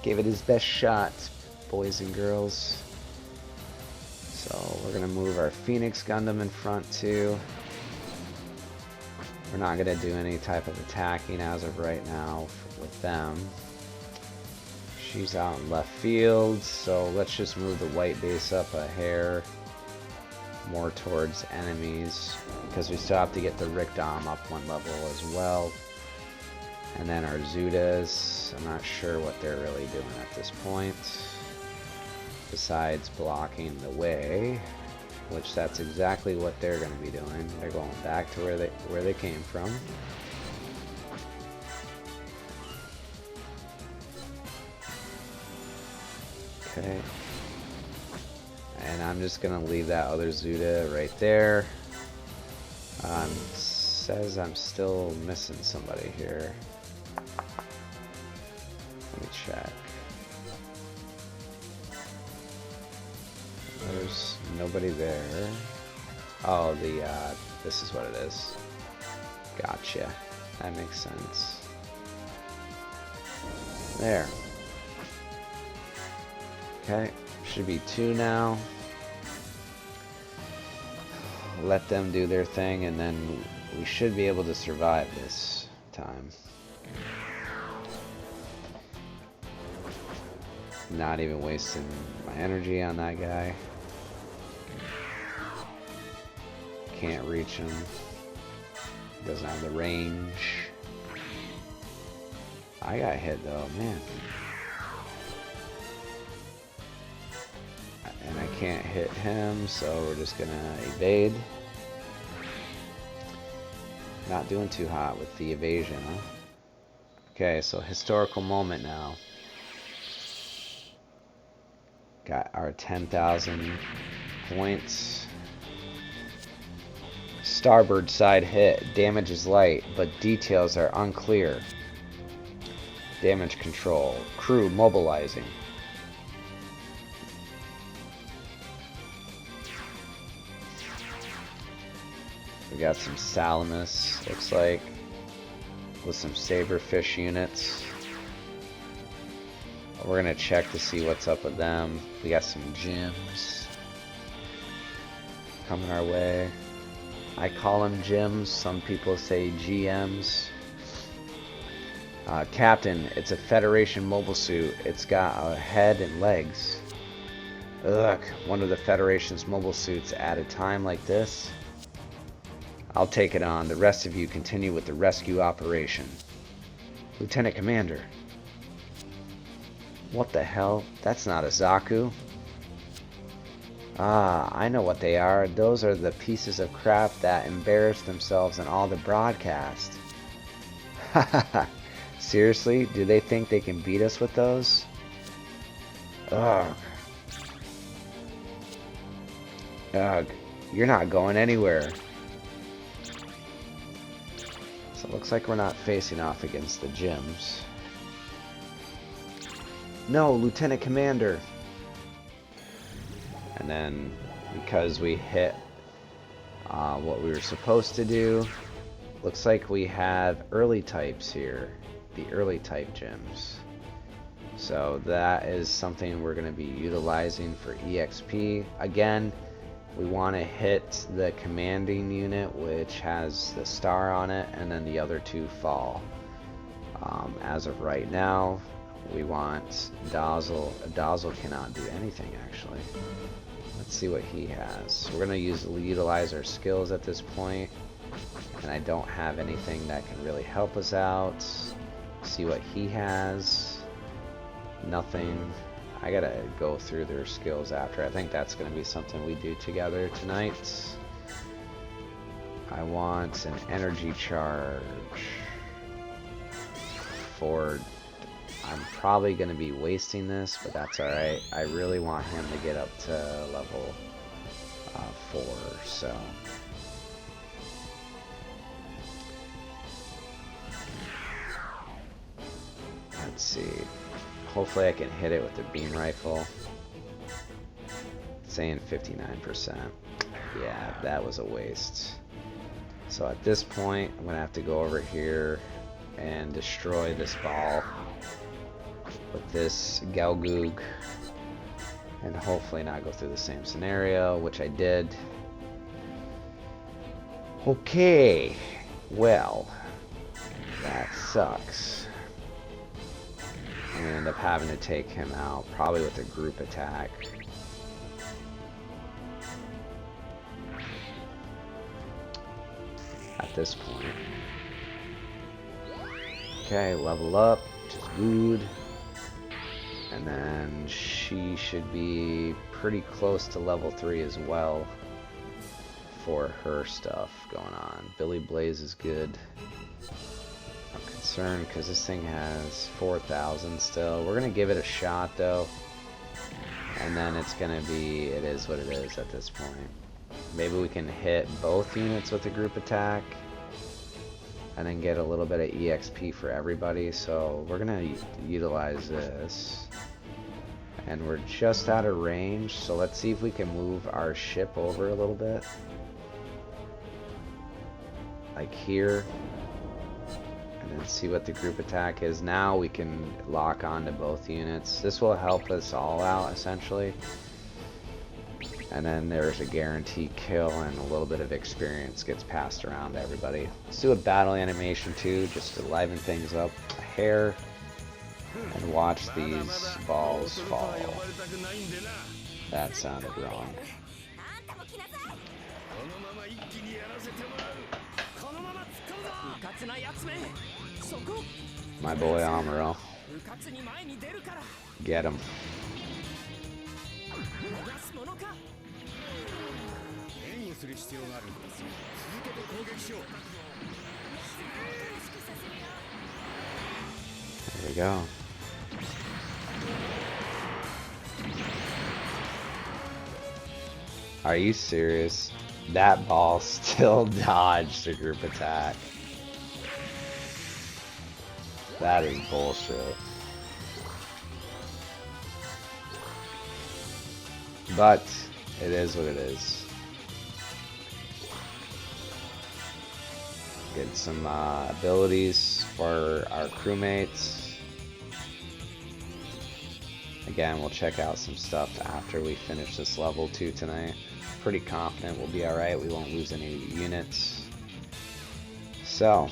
Gave it his best shot, boys and girls. So we're gonna move our Phoenix Gundam in front too. We're not gonna do any type of attacking as of right now with them. She's out in left field, so let's just move the white base up a hair more towards enemies, because we still have to get the Rickdom up one level as well. And then our Zudas, I'm not sure what they're really doing at this point, besides blocking the way, which that's exactly what they're going to be doing. They're going back to where they came from. Okay. And I'm just going to leave that other Zuda right there. Says I'm still missing somebody here. Let me check. There's nobody there. Oh, this is what it is. Gotcha. That makes sense. There. Okay, should be 2 now. Let them do their thing, and then we should be able to survive this time. Not even wasting my energy on that guy. Can't reach him. Doesn't have the range. I got hit though, man. And I can't hit him, so we're just gonna evade. Not doing too hot with the evasion, huh? Okay, so historical moment now. Got our 10,000 points. Starboard side hit. Damage is light, but details are unclear. Damage control. Crew mobilizing. We got some Salamis, looks like, with some Saberfish units. We're gonna check to see what's up with them. We got some gems coming our way. I call them gems, some people say GMs. Captain, it's a Federation mobile suit. It's got a head and legs. Ugh, one of the Federation's mobile suits at a time like this. I'll take it on. The rest of you continue with the rescue operation. Lieutenant Commander. What the hell? That's not a Zaku. Ah, I know what they are. Those are the pieces of crap that embarrass themselves in all the broadcast. Hahaha. Seriously? Do they think they can beat us with those? Ugh. Ugh. You're not going anywhere. So it looks like we're not facing off against the gyms. No, Lieutenant Commander! And then, because we hit what we were supposed to do, looks like we have early types here. The early type gyms. So that is something we're going to be utilizing for EXP. Again, we want to hit the commanding unit, which has the star on it, and then the other two fall. As of right now, we want Dazzle. Dazzle cannot do anything, actually. Let's see what he has. We're going to utilize our skills at this point, and I don't have anything that can really help us out. See what he has. Nothing. I gotta go through their skills after. I think that's gonna be something we do together tonight. I want an energy charge for... I'm probably gonna be wasting this, but that's alright. I really want him to get up to level 4, so... Let's see. Hopefully I can hit it with the beam rifle. It's saying 59%. Yeah, that was a waste. So at this point, I'm gonna have to go over here and destroy this ball with this Galgoog, and hopefully not go through the same scenario, which I did. Okay, well, that sucks. I'm gonna end up having to take him out, probably with a group attack. At this point. Okay, level up, which is good. And then she should be pretty close to level 3 as well for her stuff going on. Billy Blaze is good. I'm concerned because this thing has 4,000 still. We're going to give it a shot though. And then it's going to be, it is what it is at this point. Maybe we can hit both units with a group attack and then get a little bit of EXP for everybody. So we're going to utilize this. And we're just out of range, so let's see if we can move our ship over a little bit. Like here. And then see what the group attack is. Now we can lock onto both units. This will help us all out, essentially. And then there's a guaranteed kill, and a little bit of experience gets passed around to everybody. Let's do a battle animation too, just to liven things up a hair. And watch these balls fall. That sounded wrong. My boy Amuro. Get him. There we go. Are you serious? That ball still dodged a group attack. That is bullshit. But it is what it is. Get some abilities for our crewmates. Again, we'll check out some stuff after we finish this level 2 tonight. Pretty confident we'll be alright. We won't lose any units. So,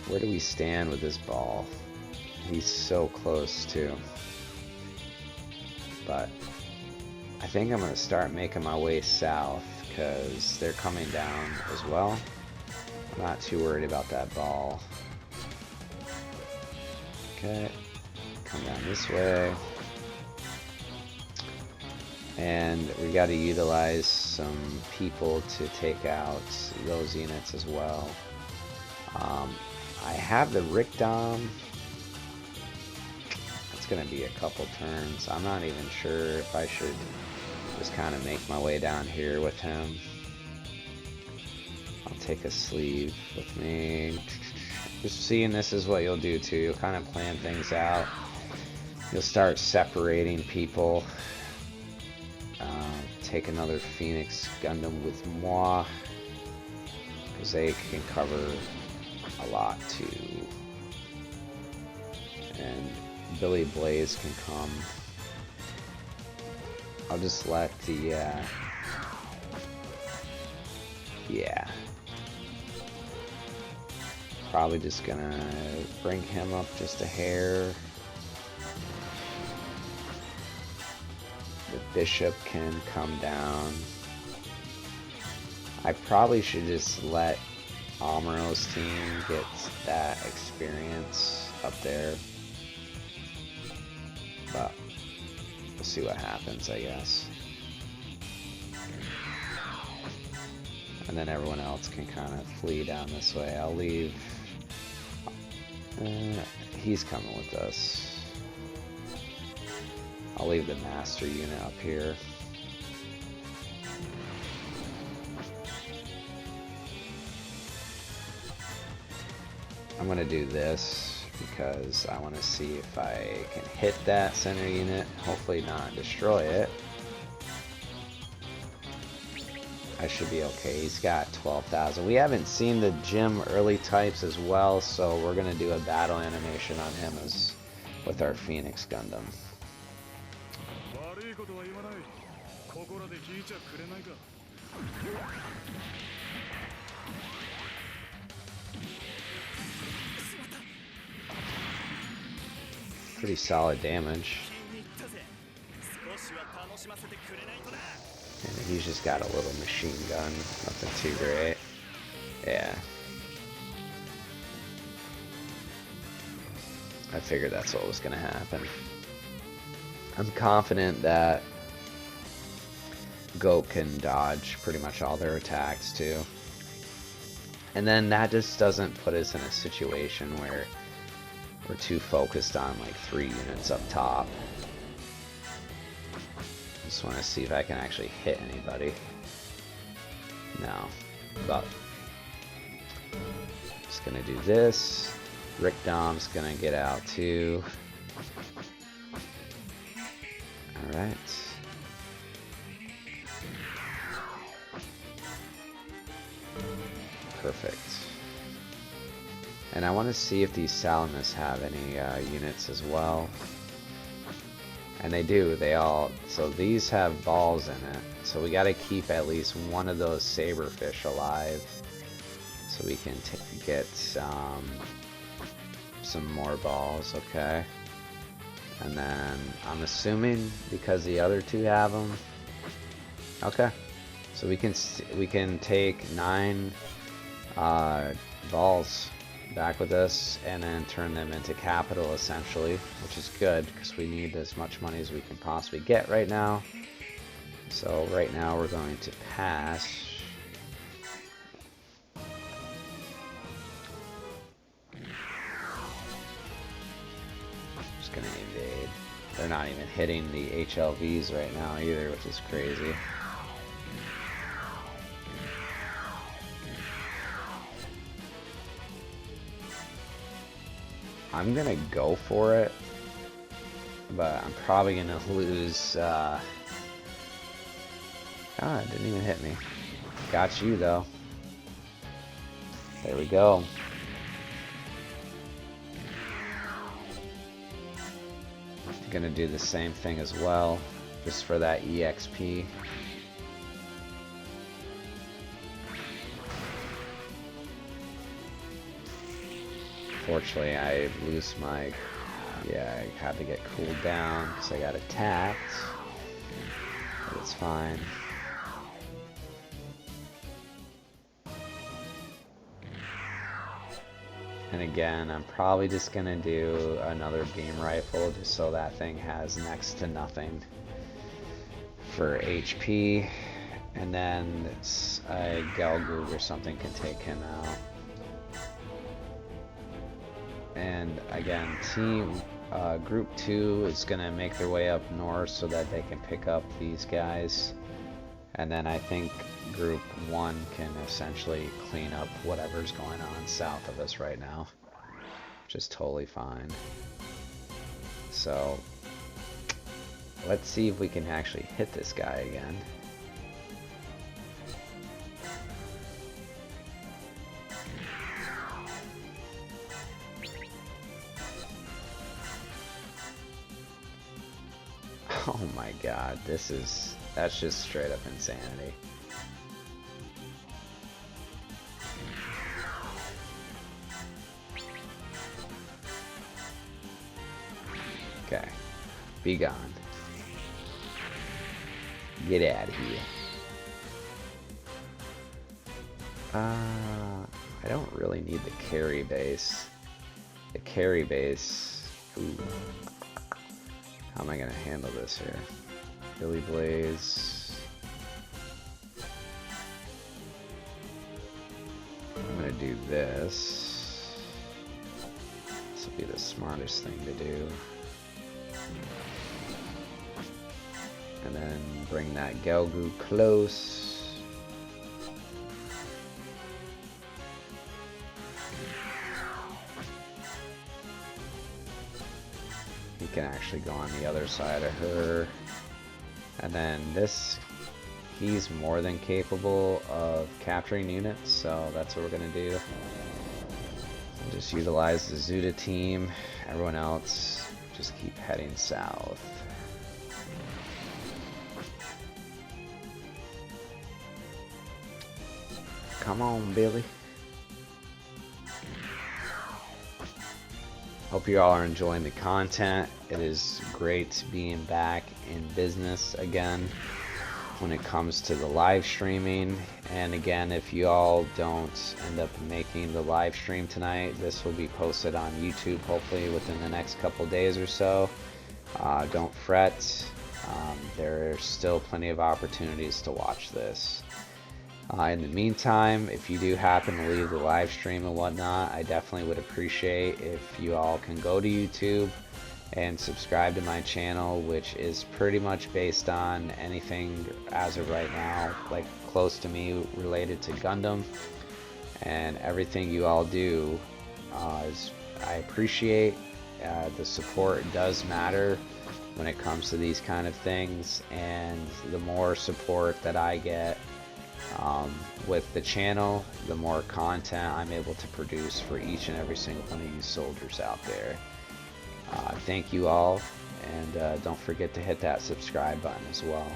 where do we stand with this ball? He's so close too. But I think I'm going to start making my way south because they're coming down as well. I'm not too worried about that ball. Okay, come down this way. And we got to utilize some people to take out those units as well. I have the Rickdom. It's going to be a couple turns. I'm not even sure if I should just kind of make my way down here with him. I'll take a sleeve with me. Just seeing this is what you'll do too. You'll kind of plan things out. You'll start separating people. Take another Phoenix Gundam with moi, because they can cover a lot too. And Billy Blaze can come. I'll just let the yeah. Probably just gonna bring him up just a hair. The bishop can come down. I probably should just let Amuro's team get that experience up there. But we'll see what happens, I guess. And then everyone else can kind of flee down this way. I'll leave. He's coming with us. I'll leave the master unit up here. I'm gonna do this because I want to see if I can hit that center unit. Hopefully not destroy it. I should be okay. He's got 12,000. We haven't seen the gym early types as well, so we're gonna do a battle animation on him as with our Phoenix Gundam. Pretty solid damage. And he's just got a little machine gun, nothing too great. Yeah. I figured that's what was gonna happen. I'm confident that Goat can dodge pretty much all their attacks too. And then that just doesn't put us in a situation where we're too focused on like 3 units up top. Just want to see if I can actually hit anybody. No. But just gonna do this. Rick Dom's gonna get out too. Alright. Perfect. And I want to see if these Salamis have any units as well. And they do, they all, so these have balls in it. So we got to keep at least one of those saberfish alive. So we can get some more balls, okay? And then I'm assuming because the other 2 have them. Okay. So we can take 9 balls back with us and then turn them into capital essentially, which is good because we need as much money as we can possibly get right now. So right now we're going to pass. Just gonna invade. They're not even hitting the HLVs right now either, which is crazy. I'm gonna go for it, but I'm probably gonna lose. God, it didn't even hit me. Got you though. There we go. Gonna do the same thing as well, just for that EXP. Fortunately, I lose my... Yeah, I had to get cooled down because I got attacked. But it's fine. And again, I'm probably just gonna do another beam rifle just so that thing has next to nothing for HP, and then it's a Galgoog or something can take him out. And again, group 2 is gonna make their way up north so that they can pick up these guys, and then I think group 1 can essentially clean up whatever's going on south of us right now, which is totally fine. So let's see if we can actually hit this guy again. Oh my god, that's just straight up insanity. Okay, be gone. Get out of here. I don't really need the carry base. The carry base, ooh. How am I gonna handle this here? Billy Blaze. I'm gonna do this. This will be the smartest thing to do. And then bring that Galgoo close. He can actually go on the other side of her. And then this, he's more than capable of capturing units, so that's what we're gonna do. We'll just utilize the Zuda team. Everyone else, just keep heading south. Come on, Billy. Hope you all are enjoying the content. It is great being back in business again when it comes to the live streaming. And again, if you all don't end up making the live stream tonight, this will be posted on YouTube hopefully within the next couple days or so. Don't fret. There are still plenty of opportunities to watch this. In the meantime, if you do happen to leave the live stream and whatnot, I definitely would appreciate if you all can go to YouTube and subscribe to my channel, which is pretty much based on anything as of right now, like close to me related to Gundam. And everything you all do, I appreciate. The support does matter when it comes to these kind of things, and the more support that I get with the channel, the more content I'm able to produce for each and every single one of you soldiers out there. Thank you all, and don't forget to hit that subscribe button as well.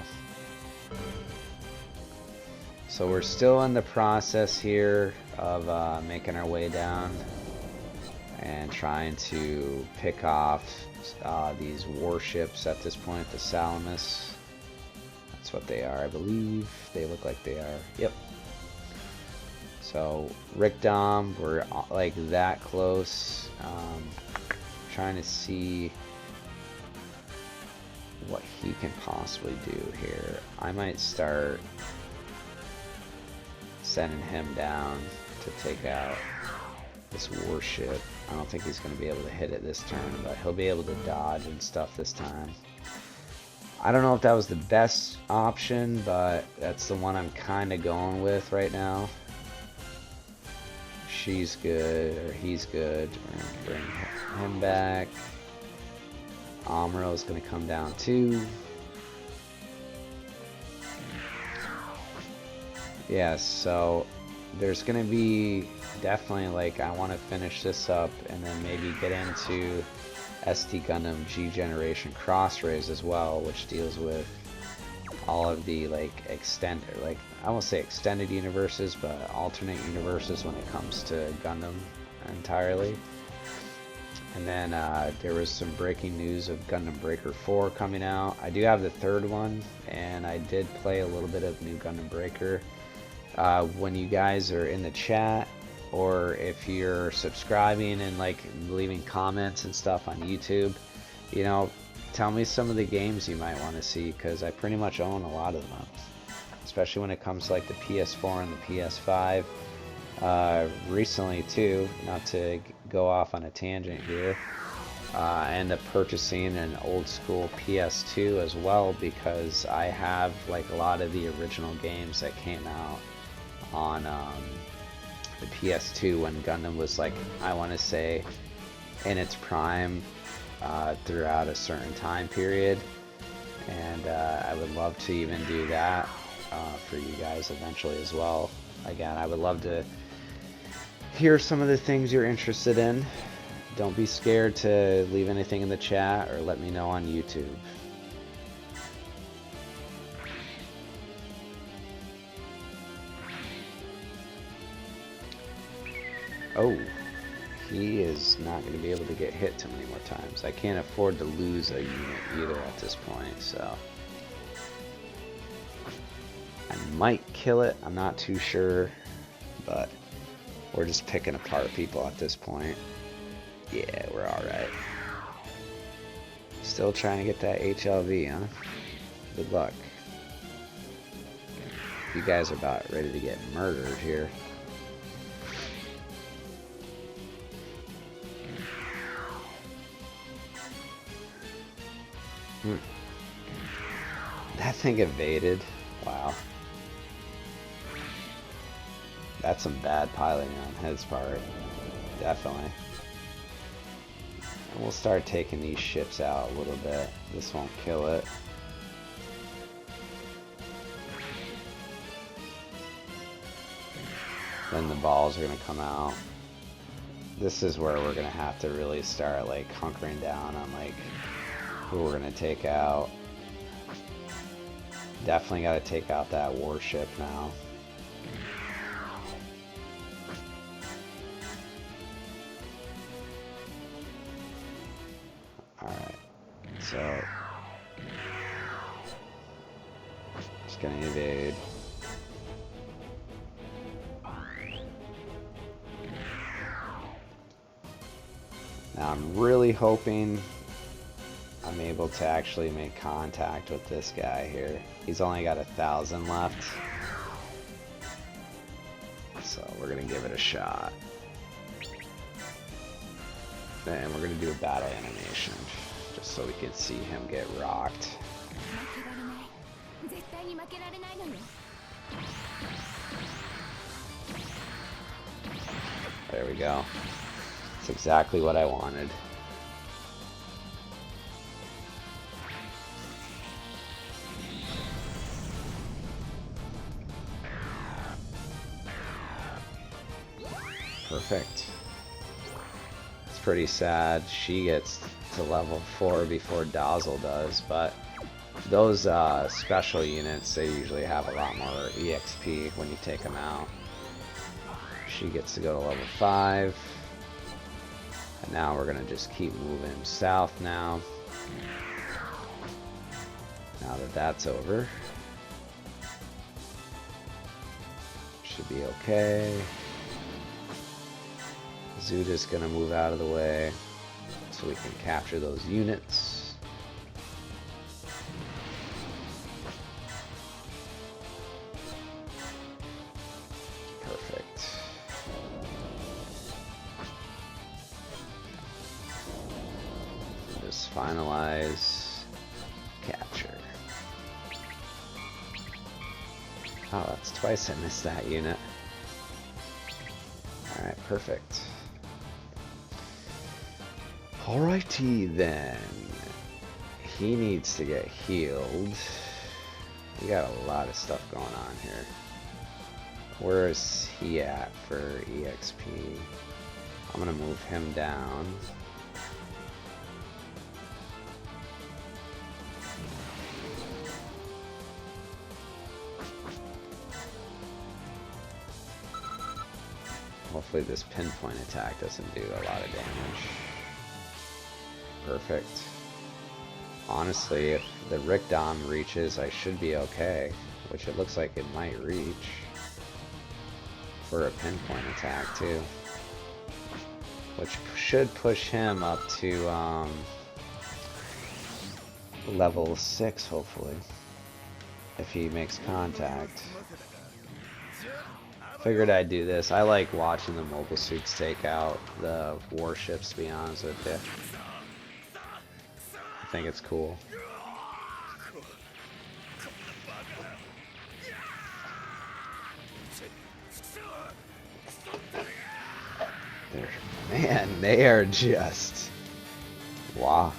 So we're still in the process here of making our way down and trying to pick off these warships at this point, the Salamis. That's what they are, I believe. They look like they are. Yep. So Rick Dom, we're like that close. Trying to see what he can possibly do here. I might start sending him down to take out this warship. I don't think he's going to be able to hit it this turn, but he'll be able to dodge and stuff this time. I don't know if that was the best option, but that's the one I'm kind of going with right now. She's good, or he's good. We're going to bring him back. Amuro is going to come down too. Yeah, so there's going to be definitely, like, I want to finish this up and then maybe get into SD Gundam G Generation Cross Rays as well, which deals with all of the I won't say extended universes, but alternate universes when it comes to Gundam entirely. And then there was some breaking news of Gundam Breaker 4 coming out. I do have the third one, and I did play a little bit of New Gundam Breaker. When you guys are in the chat, or if you're subscribing and like leaving comments and stuff on YouTube, you know, tell me some of the games you might want to see, because I pretty much own a lot of them, especially when it comes to like the PS4 and the PS5. Recently too, not to go off on a tangent here, I ended up purchasing an old school PS2 as well, because I have like a lot of the original games that came out on the PS2 when Gundam was like, I want to say, in its prime throughout a certain time period. And I would love to even do that for you guys eventually as well. Again, I would love to hear some of the things you're interested in. Don't be scared to leave anything in the chat or let me know on YouTube. Oh, he is not going to be able to get hit too many more times. I can't afford to lose a unit either at this point, so I might kill it. I'm not too sure, but we're just picking apart people at this point. Yeah, we're alright. Still trying to get that HLV, huh? Good luck. You guys are about ready to get murdered here. That thing evaded. Wow. That's some bad piloting on his part. Definitely. And we'll start taking these ships out a little bit. This won't kill it. Then the balls are going to come out. This is where we're going to have to really start like hunkering down on like who we're going to take out. Definitely got to take out that warship now. Alright, so just gonna evade. Now I'm really hoping I'm able to actually make contact with this guy here. He's only got 1,000 left, so we're gonna give it a shot. And we're gonna do a battle animation just so we can see him get rocked. There we go. That's exactly what I wanted. Perfect. It's pretty sad she gets to level 4 before Dazzle does, but those special units, they usually have a lot more EXP when you take them out. She gets to go to level 5. And now we're gonna just keep moving south now. Now that that's over. Should be okay. Zuda's gonna move out of the way so we can capture those units. Perfect. Just finalize capture. Oh, that's twice I missed that unit. Alright, perfect. Alrighty then. He needs to get healed. We got a lot of stuff going on here. Where is he at for EXP? I'm gonna move him down. Hopefully this pinpoint attack doesn't do a lot of damage. Perfect. Honestly, if the Rickdom reaches, I should be okay, which it looks like it might reach for a pinpoint attack too, which should push him up to level 6, hopefully, if he makes contact. Figured I'd do this. I like watching the mobile suits take out the warships, to be honest with you. I think it's cool. Man, they are just... Wow.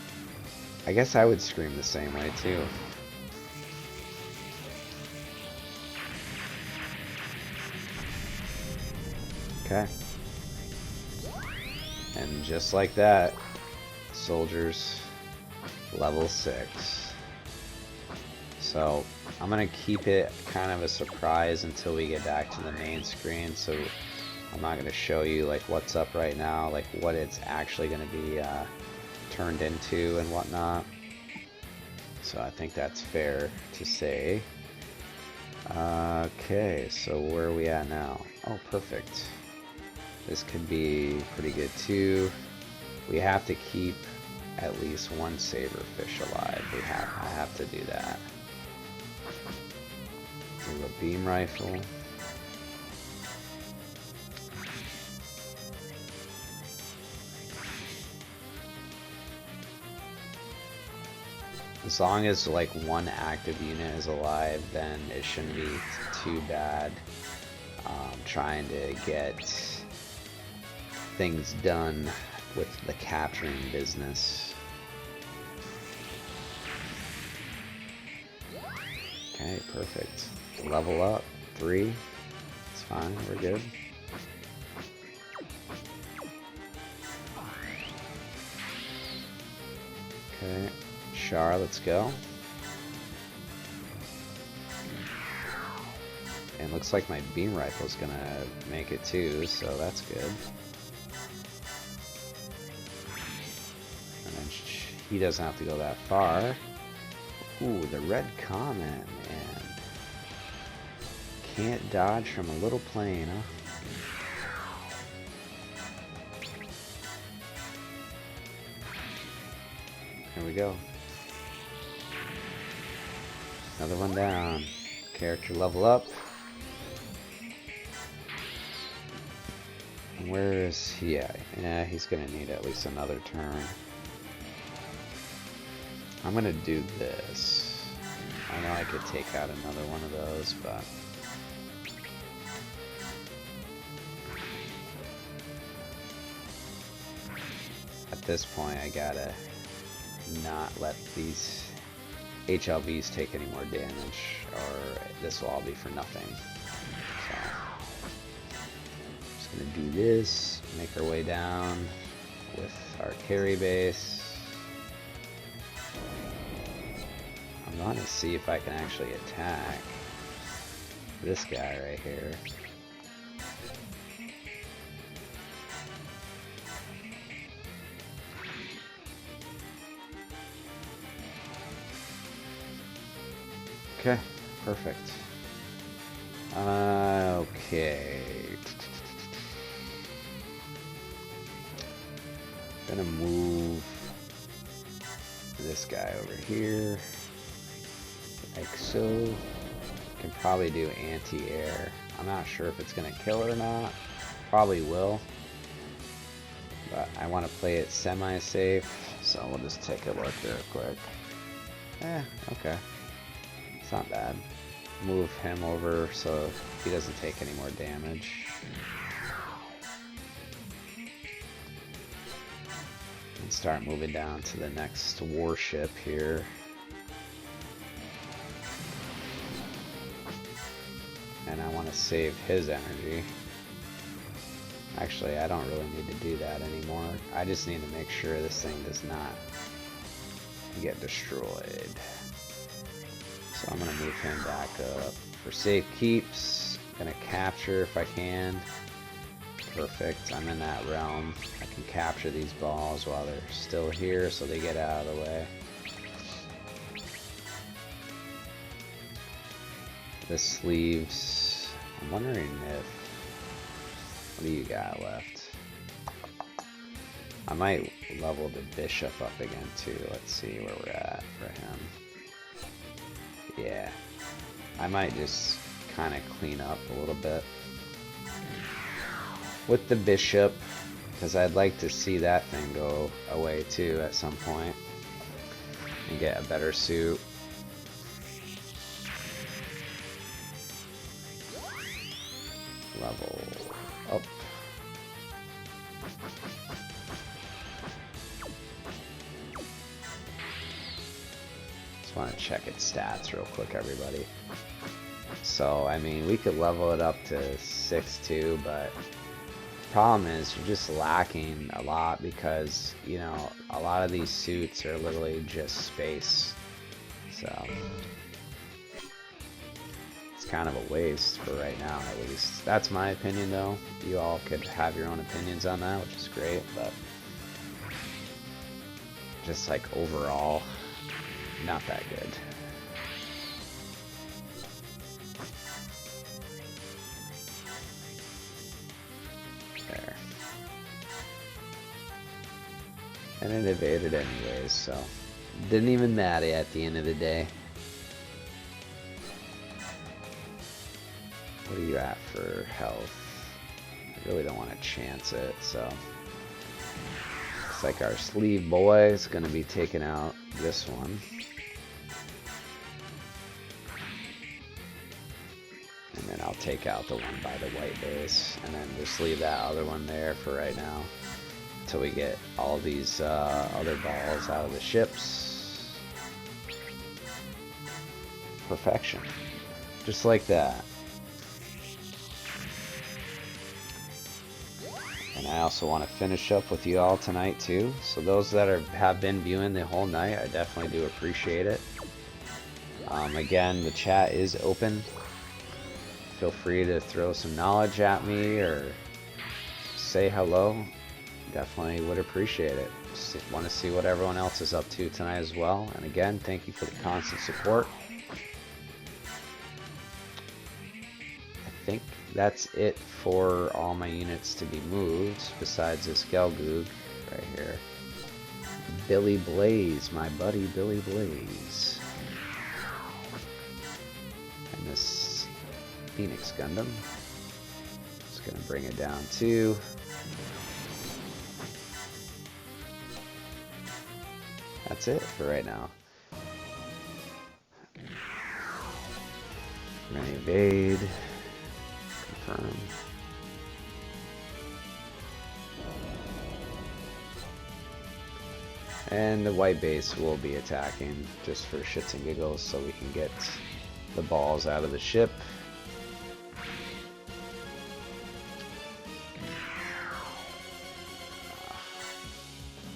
I guess I would scream the same way, too. Okay. And just like that, soldiers level 6. So I'm gonna keep it kind of a surprise until we get back to the main screen. So I'm not gonna show you like what's up right now, like what it's actually gonna be turned into and whatnot. So I think that's fair to say. Okay, so where are we at now? Oh, perfect. This could be pretty good too. We have to keep at least one saberfish alive. I have to do that. Do a beam rifle. As long as like one active unit is alive, then it shouldn't be too bad. Trying to get things done with the capturing business. Okay, perfect. Level up 3. It's fine, we're good. Okay, Char, let's go. And looks like my beam rifle's gonna make it too, so that's good. And then he doesn't have to go that far. Ooh, the red comment, man. Can't dodge from a little plane, huh? Here we go. Another one down. Character level up. Where is he at? Yeah, he's gonna need at least another turn. I'm gonna do this. I know I could take out another one of those, but... At this point, I gotta not let these HLVs take any more damage, or this will all be for nothing. So, just gonna do this, make our way down with our carry base. I'm gonna see if I can actually attack this guy right here. Okay, perfect. Okay. Gonna move this guy over here. Like so. Can probably do anti-air. I'm not sure if it's gonna kill it or not. Probably will. But I want to play it semi-safe, so we'll just take a look real quick. Okay. It's not bad. Move him over so he doesn't take any more damage. And start moving down to the next warship here. And I want to save his energy. Actually, I don't really need to do that anymore. I just need to make sure this thing does not get destroyed. So I'm going to move him back up. For safe keeps, going to capture if I can. Perfect, I'm in that realm. I can capture these balls while they're still here so they get out of the way. This leaves, I'm wondering if, what do you got left? I might level the bishop up again too. Let's see where we're at for him. Yeah, I might just kind of clean up a little bit with the bishop, because I'd like to see that thing go away too at some point and get a better suit. Level up. Just want to check its stats real quick, everybody. So, I mean, we could level it up to 6-2, but problem is you're just lacking a lot because, you know, a lot of these suits are literally just space. So it's kind of a waste for right now, at least. That's my opinion, though. You all could have your own opinions on that, which is great, but just like overall, not that good. There. And it evaded anyways, so didn't even matter at the end of the day. What are you at for health? I really don't want to chance it, so looks like our sleeve boy is going to be taking out this one. And then I'll take out the one by the white base, and then just leave that other one there for right now until we get all these other balls out of the ships. Perfection. Just like that. And I also want to finish up with you all tonight too. So those that have been viewing the whole night, I definitely do appreciate it. Again, the chat is open. Feel free to throw some knowledge at me or say hello. Definitely would appreciate it. Just want to see what everyone else is up to tonight as well. And again, thank you for the constant support. I think that's it for all my units to be moved, besides this Gelgoog right here. Billy Blaze, my buddy Billy Blaze. And this Phoenix Gundam. Just gonna bring it down too. That's it for right now. We're gonna evade. Confirm. And the white base will be attacking just for shits and giggles so we can get the balls out of the ship.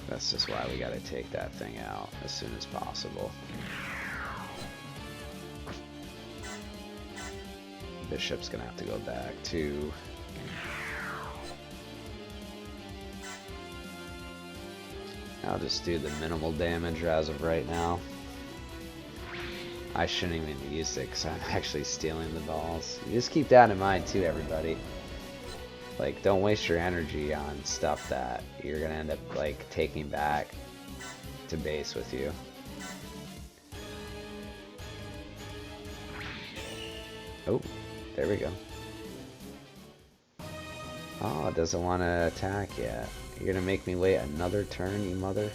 That's just why we gotta take that thing out as soon as possible. Bishop's gonna have to go back too. I'll just do the minimal damage as of right now. I shouldn't even use it because I'm actually stealing the balls. You just keep that in mind too, everybody. Like, don't waste your energy on stuff that you're gonna end up like taking back to base with you. Oh, there we go. Oh, it doesn't want to attack yet. You're gonna make me wait another turn, you mother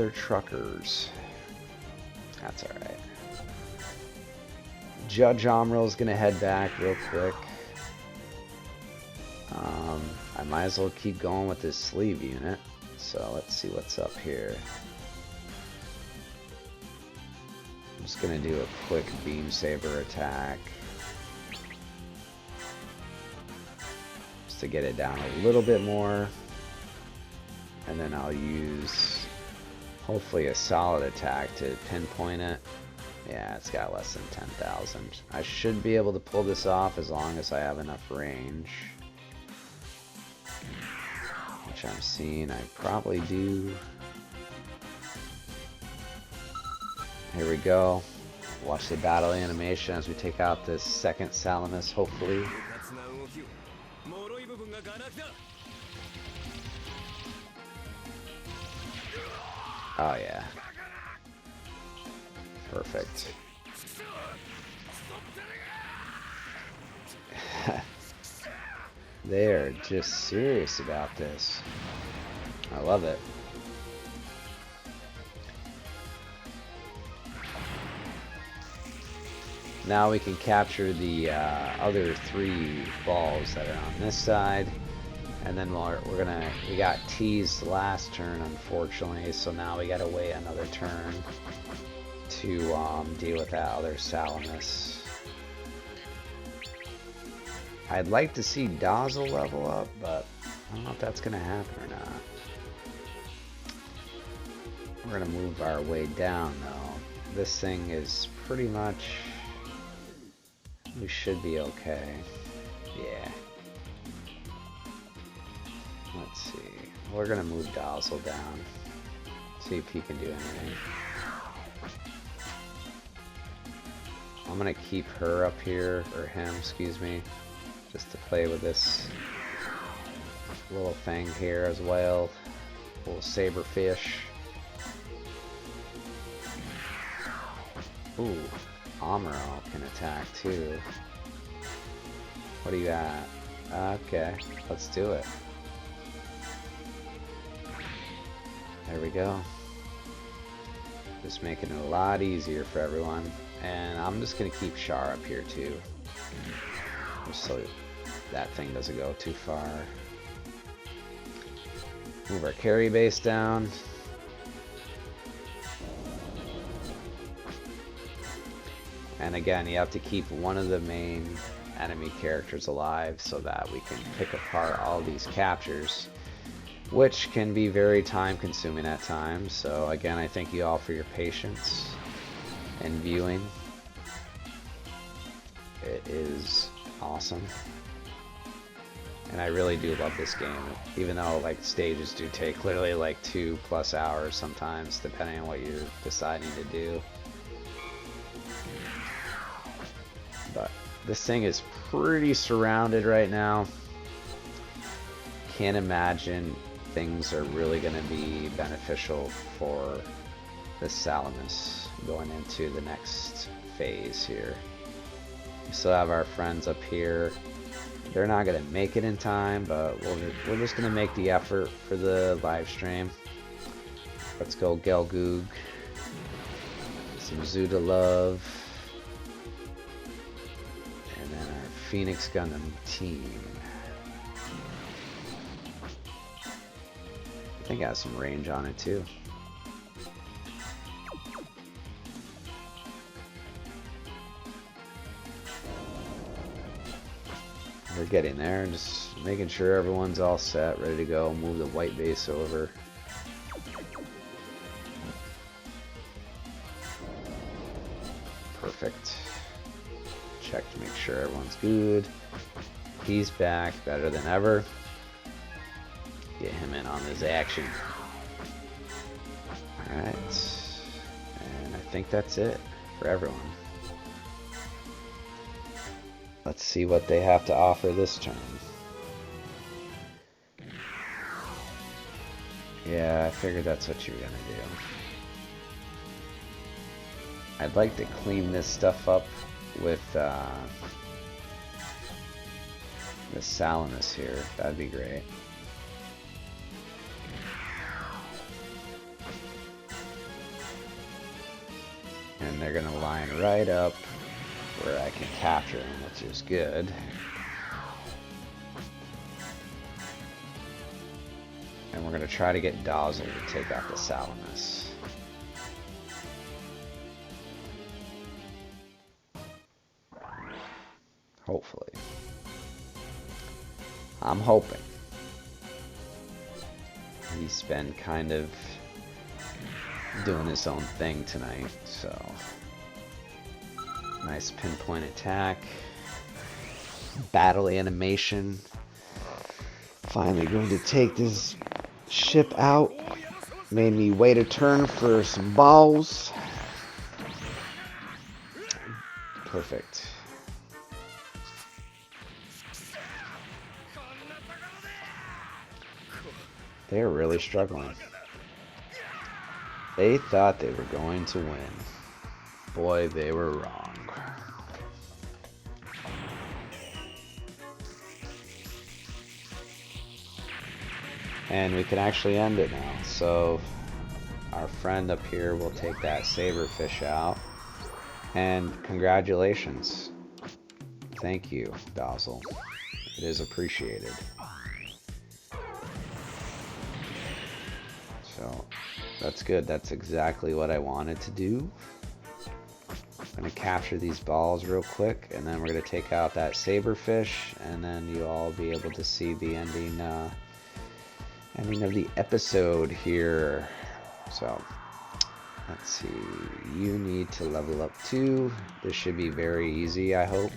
truckers. That's alright. Judge Amro's gonna head back real quick. I might as well keep going with this sleeve unit. So let's see what's up here. I'm just gonna do a quick beam saber attack. Just to get it down a little bit more. And then I'll use hopefully a solid attack to pinpoint it. Yeah, it's got less than 10,000. I should be able to pull this off as long as I have enough range. Which I'm seeing I probably do. Here we go. Watch the battle animation as we take out this second Salamis, hopefully. Oh yeah. Perfect. They're just serious about this. I love it. Now we can capture the other 3 balls that are on this side. And then we got teased last turn, unfortunately, so now we gotta wait another turn to deal with that other Salamis. I'd like to see Dazzle level up, but I don't know if that's gonna happen or not. We're gonna move our way down though. This thing is pretty much... we should be okay. Yeah. Let's see. We're gonna move Dazzle down. See if he can do anything. I'm gonna keep her up here, or him, excuse me, just to play with this little thing here as well. Little saberfish. Ooh, Amuro can attack too. What do you got? Okay, let's do it. There we go. Just making it a lot easier for everyone. And I'm just gonna keep Char up here too. Just so that thing doesn't go too far. Move our carry base down. And again, you have to keep one of the main enemy characters alive so that we can pick apart all these captures, which can be very time consuming at times. So again, I thank you all for your patience and viewing. It is awesome. And I really do love this game, even though like stages do take literally like 2+ hours sometimes, depending on what you're deciding to do. But this thing is pretty surrounded right now. Can't imagine things are really going to be beneficial for the Salamis going into the next phase here. We still have our friends up here. They're not going to make it in time, but we're just going to make the effort for the live stream. Let's go Gelgoog. Some Zuda love. And then our Phoenix Gundam team. I think it has some range on it too. We're getting there, just making sure everyone's all set, ready to go. Move the white base over. Perfect. Check to make sure everyone's good. He's back, better than ever. Get him in on his action. Alright. And I think that's it for everyone. Let's see what they have to offer this turn. Yeah, I figured that's what you were gonna do. I'd like to clean this stuff up with the Salamis here. That'd be great. And they're gonna line right up where I can capture them, which is good. And we're gonna try to get Dazzle to take out the Salamis. Hopefully. I'm hoping. He's been kind of doing his own thing tonight, so nice pinpoint attack. Battle animation. Finally going to take this ship out. Made me wait a turn for some balls. Perfect. They're really struggling. They thought they were going to win. Boy, they were wrong. And we can actually end it now. So our friend up here will take that saberfish out. And congratulations. Thank you, Basil. It is appreciated. So that's good. That's exactly what I wanted to do. I'm going to capture these balls real quick, and then we're going to take out that saberfish, and then you'll all be able to see the ending of the episode here. So let's see. You need to level up too. This should be very easy, I hope.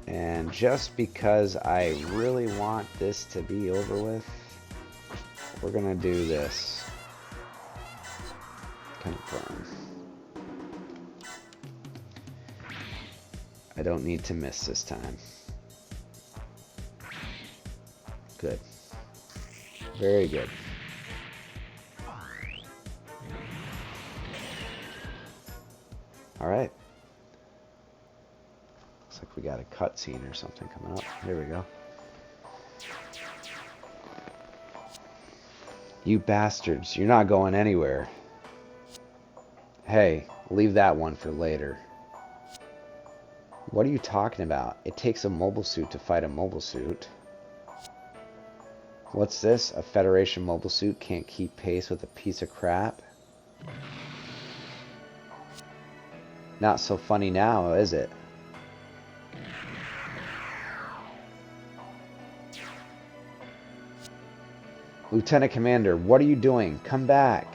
And just because I really want this to be over with, we're gonna do this. Confirm. I don't need to miss this time. Good. Very good. Alright. Looks like we got a cutscene or something coming up. Here we go. You bastards, you're not going anywhere. Hey, leave that one for later. What are you talking about? It takes a mobile suit to fight a mobile suit. What's this? A Federation mobile suit can't keep pace with a piece of crap? Not so funny now, is it? Lieutenant Commander, what are you doing? Come back.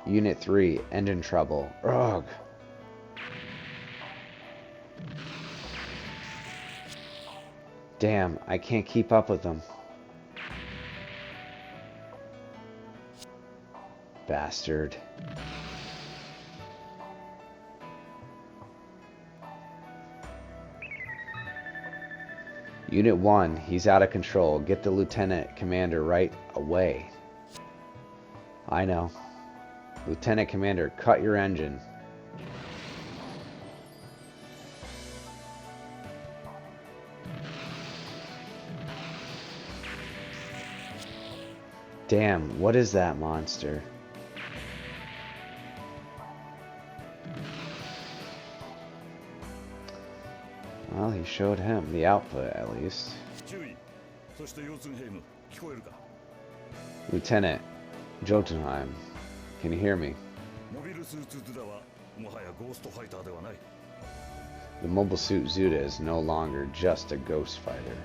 Unit 3, engine trouble. Ugh. Damn, I can't keep up with them. Bastard. Unit 1, he's out of control. Get the Lieutenant Commander right away. I know. Lieutenant Commander, cut your engine. Damn, what is that monster? Well, he showed him the output, at least. Lieutenant Jotunheim, can you hear me? The mobile suit Zuda is no longer just a ghost fighter.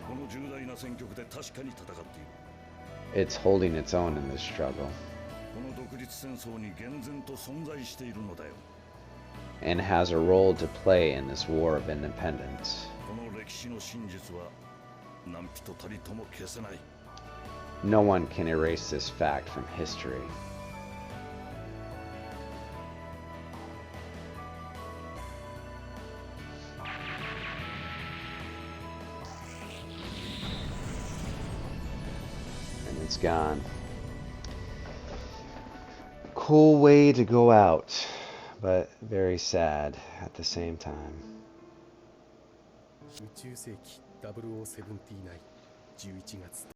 It's holding its own in this struggle. And has a role to play in this war of independence. No one can erase this fact from history. And it's gone. Cool way to go out, but very sad at the same time. 宇宙世紀0079 11月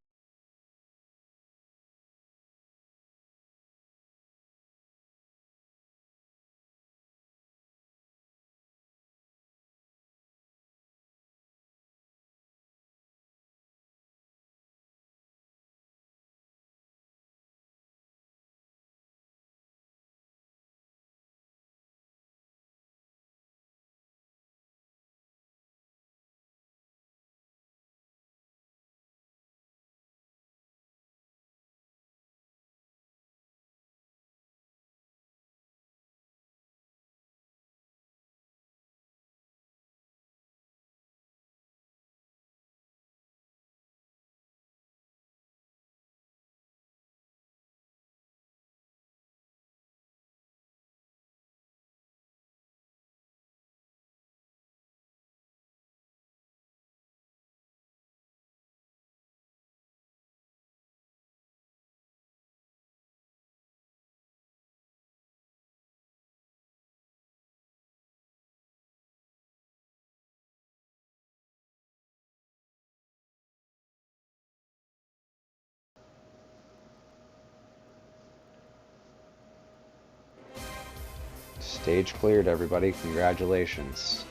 Stage cleared, everybody. Congratulations.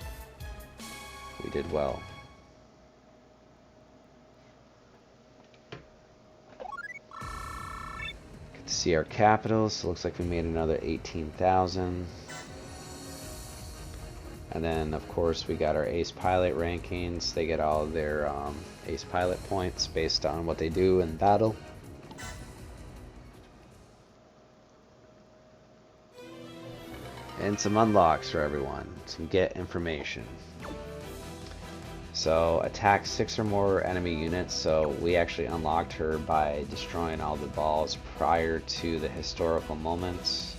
We did well. Get to see our capitals. So looks like we made another 18,000. And then, of course, we got our Ace Pilot rankings. They get all of their Ace Pilot points based on what they do in battle. And some unlocks for everyone. Some get information. So, attack 6 or more enemy units. So, we actually unlocked her by destroying all the balls prior to the historical moments.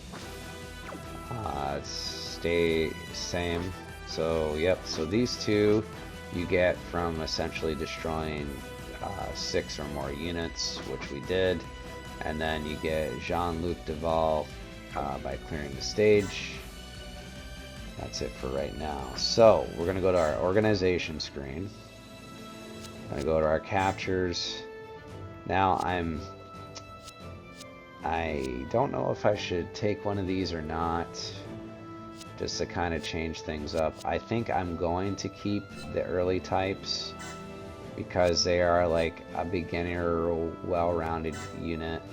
Stay same. So, yep, so these two you get from essentially destroying 6 or more units, which we did. And then you get Jean-Luc Duval by clearing the stage. That's it for right now. So, we're going to go to our organization screen. I'm going to go to our captures. Now, I don't know if I should take one of these or not, just to kind of change things up. I think I'm going to keep the early types because they are like a beginner, well-rounded unit.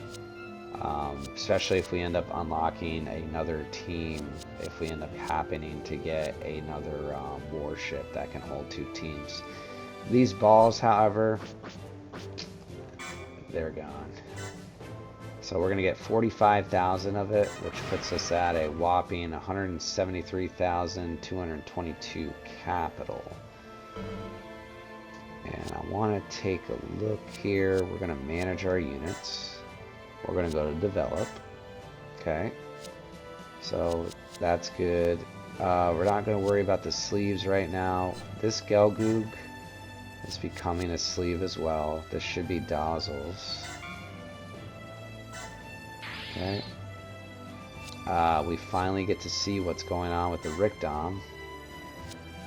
Especially if we end up unlocking another team, if we end up happening to get another warship that can hold 2 teams. These balls, however, they're gone. So we're going to get 45,000 of it, which puts us at a whopping 173,222 capital. And I want to take a look here. We're going to manage our units. We're going to go to develop. Okay. So that's good. We're not going to worry about the sleeves right now. This Gelgoog is becoming a sleeve as well. This should be Dazzles. Okay. We finally get to see what's going on with the Rick Dom.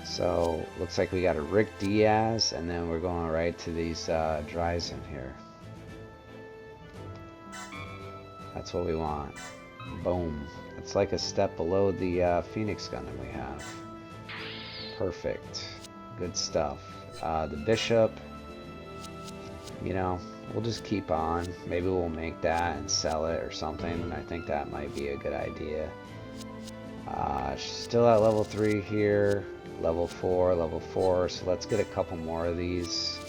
So looks like we got a Rick Diaz, and then we're going right to these Dryzen here. That's what we want. Boom. It's like a step below the Phoenix Gundam we have. Perfect. Good stuff. The Bishop, you know, we'll just keep on. Maybe we'll make that and sell it or something. I think that might be a good idea. Still at level 3 here. Level 4, level 4. So let's get a couple more of these.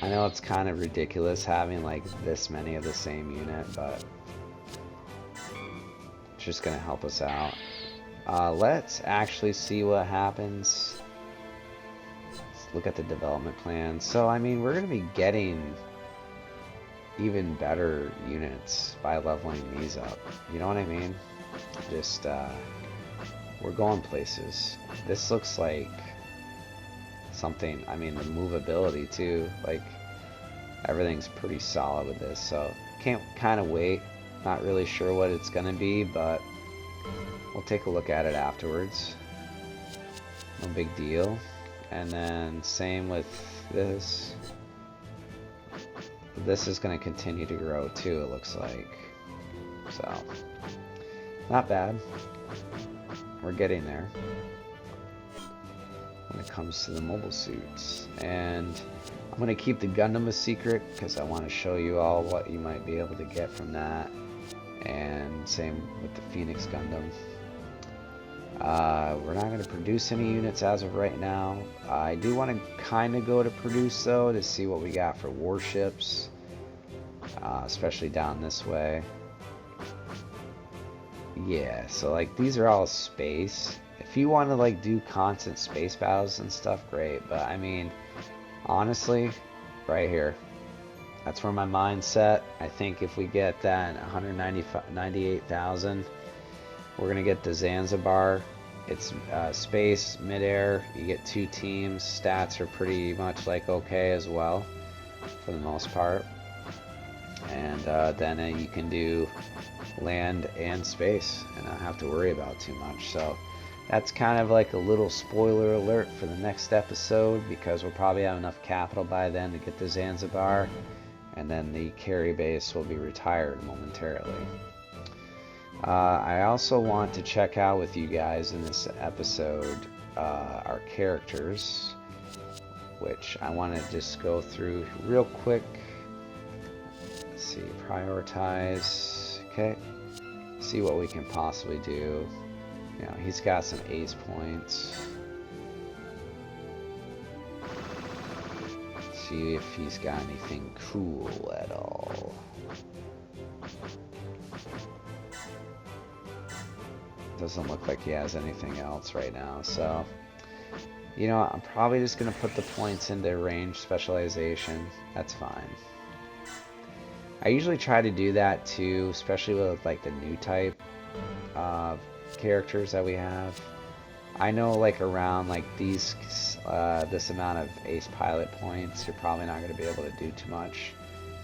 I know it's kind of ridiculous having like this many of the same unit, but it's just going to help us out. Let's actually see what happens. Let's look at the development plan. So, I mean, we're going to be getting even better units by leveling these up. You know what I mean? Just, we're going places. This looks like something, I mean, the movability too, like everything's pretty solid with this, so can't kind of wait. Not really sure what it's gonna be, but we'll take a look at it afterwards. No big deal. And then same with this. This is gonna continue to grow too, it looks like. So not bad. We're getting there when it comes to the mobile suits. And I'm going to keep the Gundam a secret because I want to show you all what you might be able to get from that. And same with the Phoenix Gundam. We're not going to produce any units as of right now. I do want to kind of go to produce though to see what we got for warships, especially down this way. Yeah, so like these are all space. If you want to like do constant space battles and stuff, great. But I mean, honestly, right here, that's where my mind's set. I think if we get that 198,000, we're gonna get the Zanzibar. It's space, midair. You get 2 teams. Stats are pretty much like okay as well, for the most part. And then you can do land and space and not have to worry about too much. So that's kind of like a little spoiler alert for the next episode, because we'll probably have enough capital by then to get the Zanzibar, and then the carry base will be retired momentarily. I also want to check out with you guys in this episode our characters, which I want to just go through real quick. Let's see, prioritize. Okay, see what we can possibly do. You know, he's got some ace points. See if he's got anything cool at all. Doesn't look like he has anything else right now, so you know, I'm probably just gonna put the points into range specialization. That's fine. I usually try to do that too, especially with like the new type characters that we have. I know like around like these this amount of ace pilot points, you're probably not going to be able to do too much.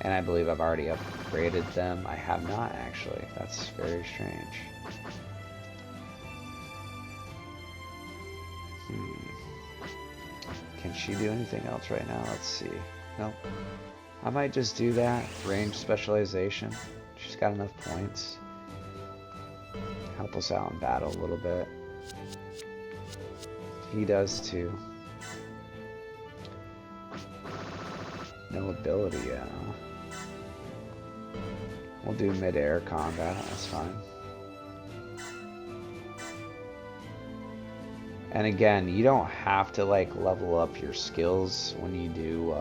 And I believe I've already upgraded them. I have not actually. That's very strange. Can she do anything else right now? Let's see. Nope. I might just do that. Range specialization. She's got enough points. Help us out in battle a little bit. He does too. No ability, yeah. We'll do mid-air combat, that's fine. And again, you don't have to like level up your skills when you do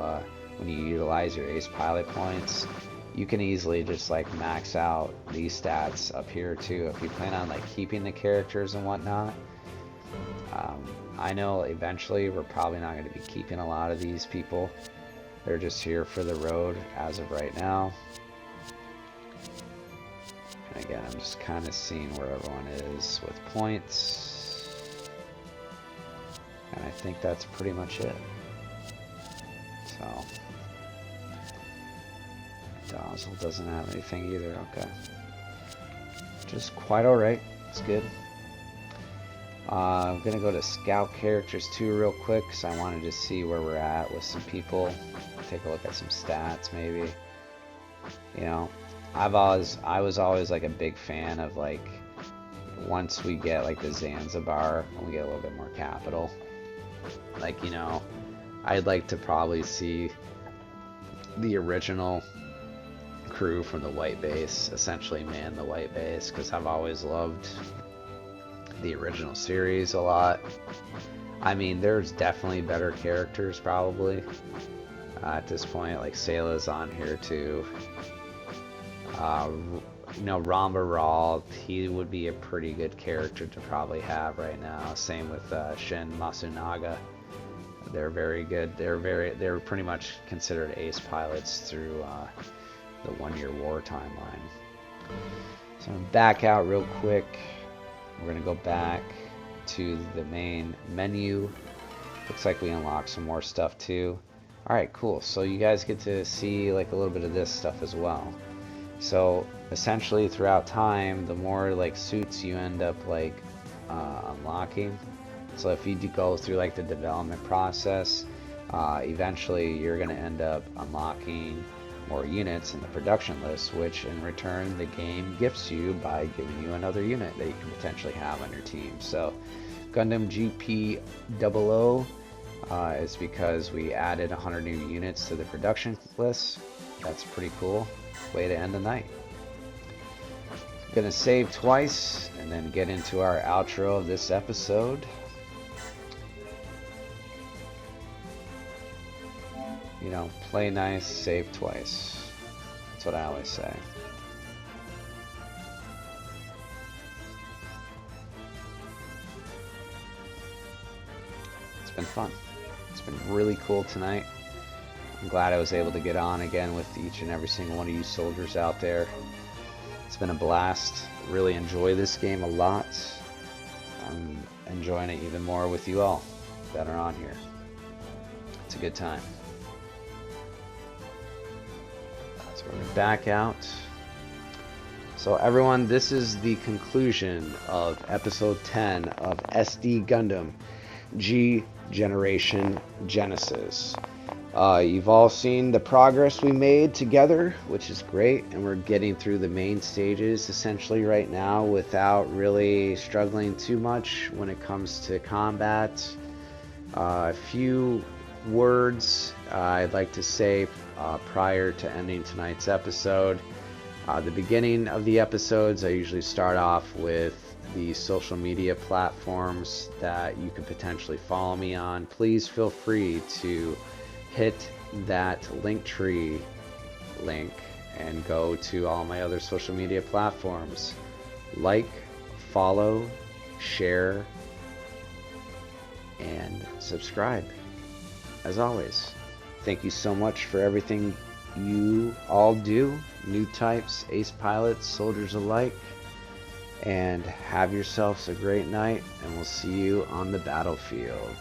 when you utilize your ace pilot points. You can easily just like max out these stats up here too if you plan on like keeping the characters and whatnot. I know eventually we're probably not going to be keeping a lot of these people. They're just here for the road as of right now. And again, I'm just kind of seeing where everyone is with points. And I think that's pretty much it. So, Dazzle doesn't have anything either, okay. Just quite alright, it's good. I'm going to go to scout characters too real quick because I wanted to see where we're at with some people. Take a look at some stats maybe. You know, I was always like a big fan of like once we get like the Zanzibar and we get a little bit more capital. Like, you know, I'd like to probably see the original crew from the white base essentially man the white base because I've always loved the original series a lot. I mean, there's definitely better characters probably at this point, like Sayla's on here too. You know, Ramba Ral, he would be a pretty good character to probably have right now. Same with Shin Masunaga. They're very good. They're pretty much considered ace pilots through the 1-year war timeline. So I'm gonna back out real quick. We're gonna go back to the main menu. Looks like we unlocked some more stuff too. Alright, cool. So you guys get to see like a little bit of this stuff as well. So essentially throughout time, the more like suits you end up like unlocking. So if you do go through like the development process, eventually you're gonna end up unlocking more units in the production list, which in return the game gifts you by giving you another unit that you can potentially have on your team. So Gundam GP00 is because we added 100 new units to the production list. That's pretty cool. Way to end the night. Gonna save twice and then get into our outro of this episode. You know, play nice, save twice. That's what I always say. It's been fun. It's been really cool tonight. I'm glad I was able to get on again with each and every single one of you soldiers out there. It's been a blast. Really enjoy this game a lot. I'm enjoying it even more with you all that are on here. It's a good time. So we're going to back out. So everyone, this is the conclusion of episode 10 of SD Gundam G Generation Genesis. You've all seen the progress we made together, which is great, and we're getting through the main stages essentially right now without really struggling too much when it comes to combat. A few words I'd like to say prior to ending tonight's episode. The beginning of the episodes, I usually start off with the social media platforms that you could potentially follow me on. Please feel free to hit that Linktree link and go to all my other social media platforms. Like, follow, share, and subscribe. As always, thank you so much for everything you all do, new types, ace pilots, soldiers alike, and have yourselves a great night, and we'll see you on the battlefield.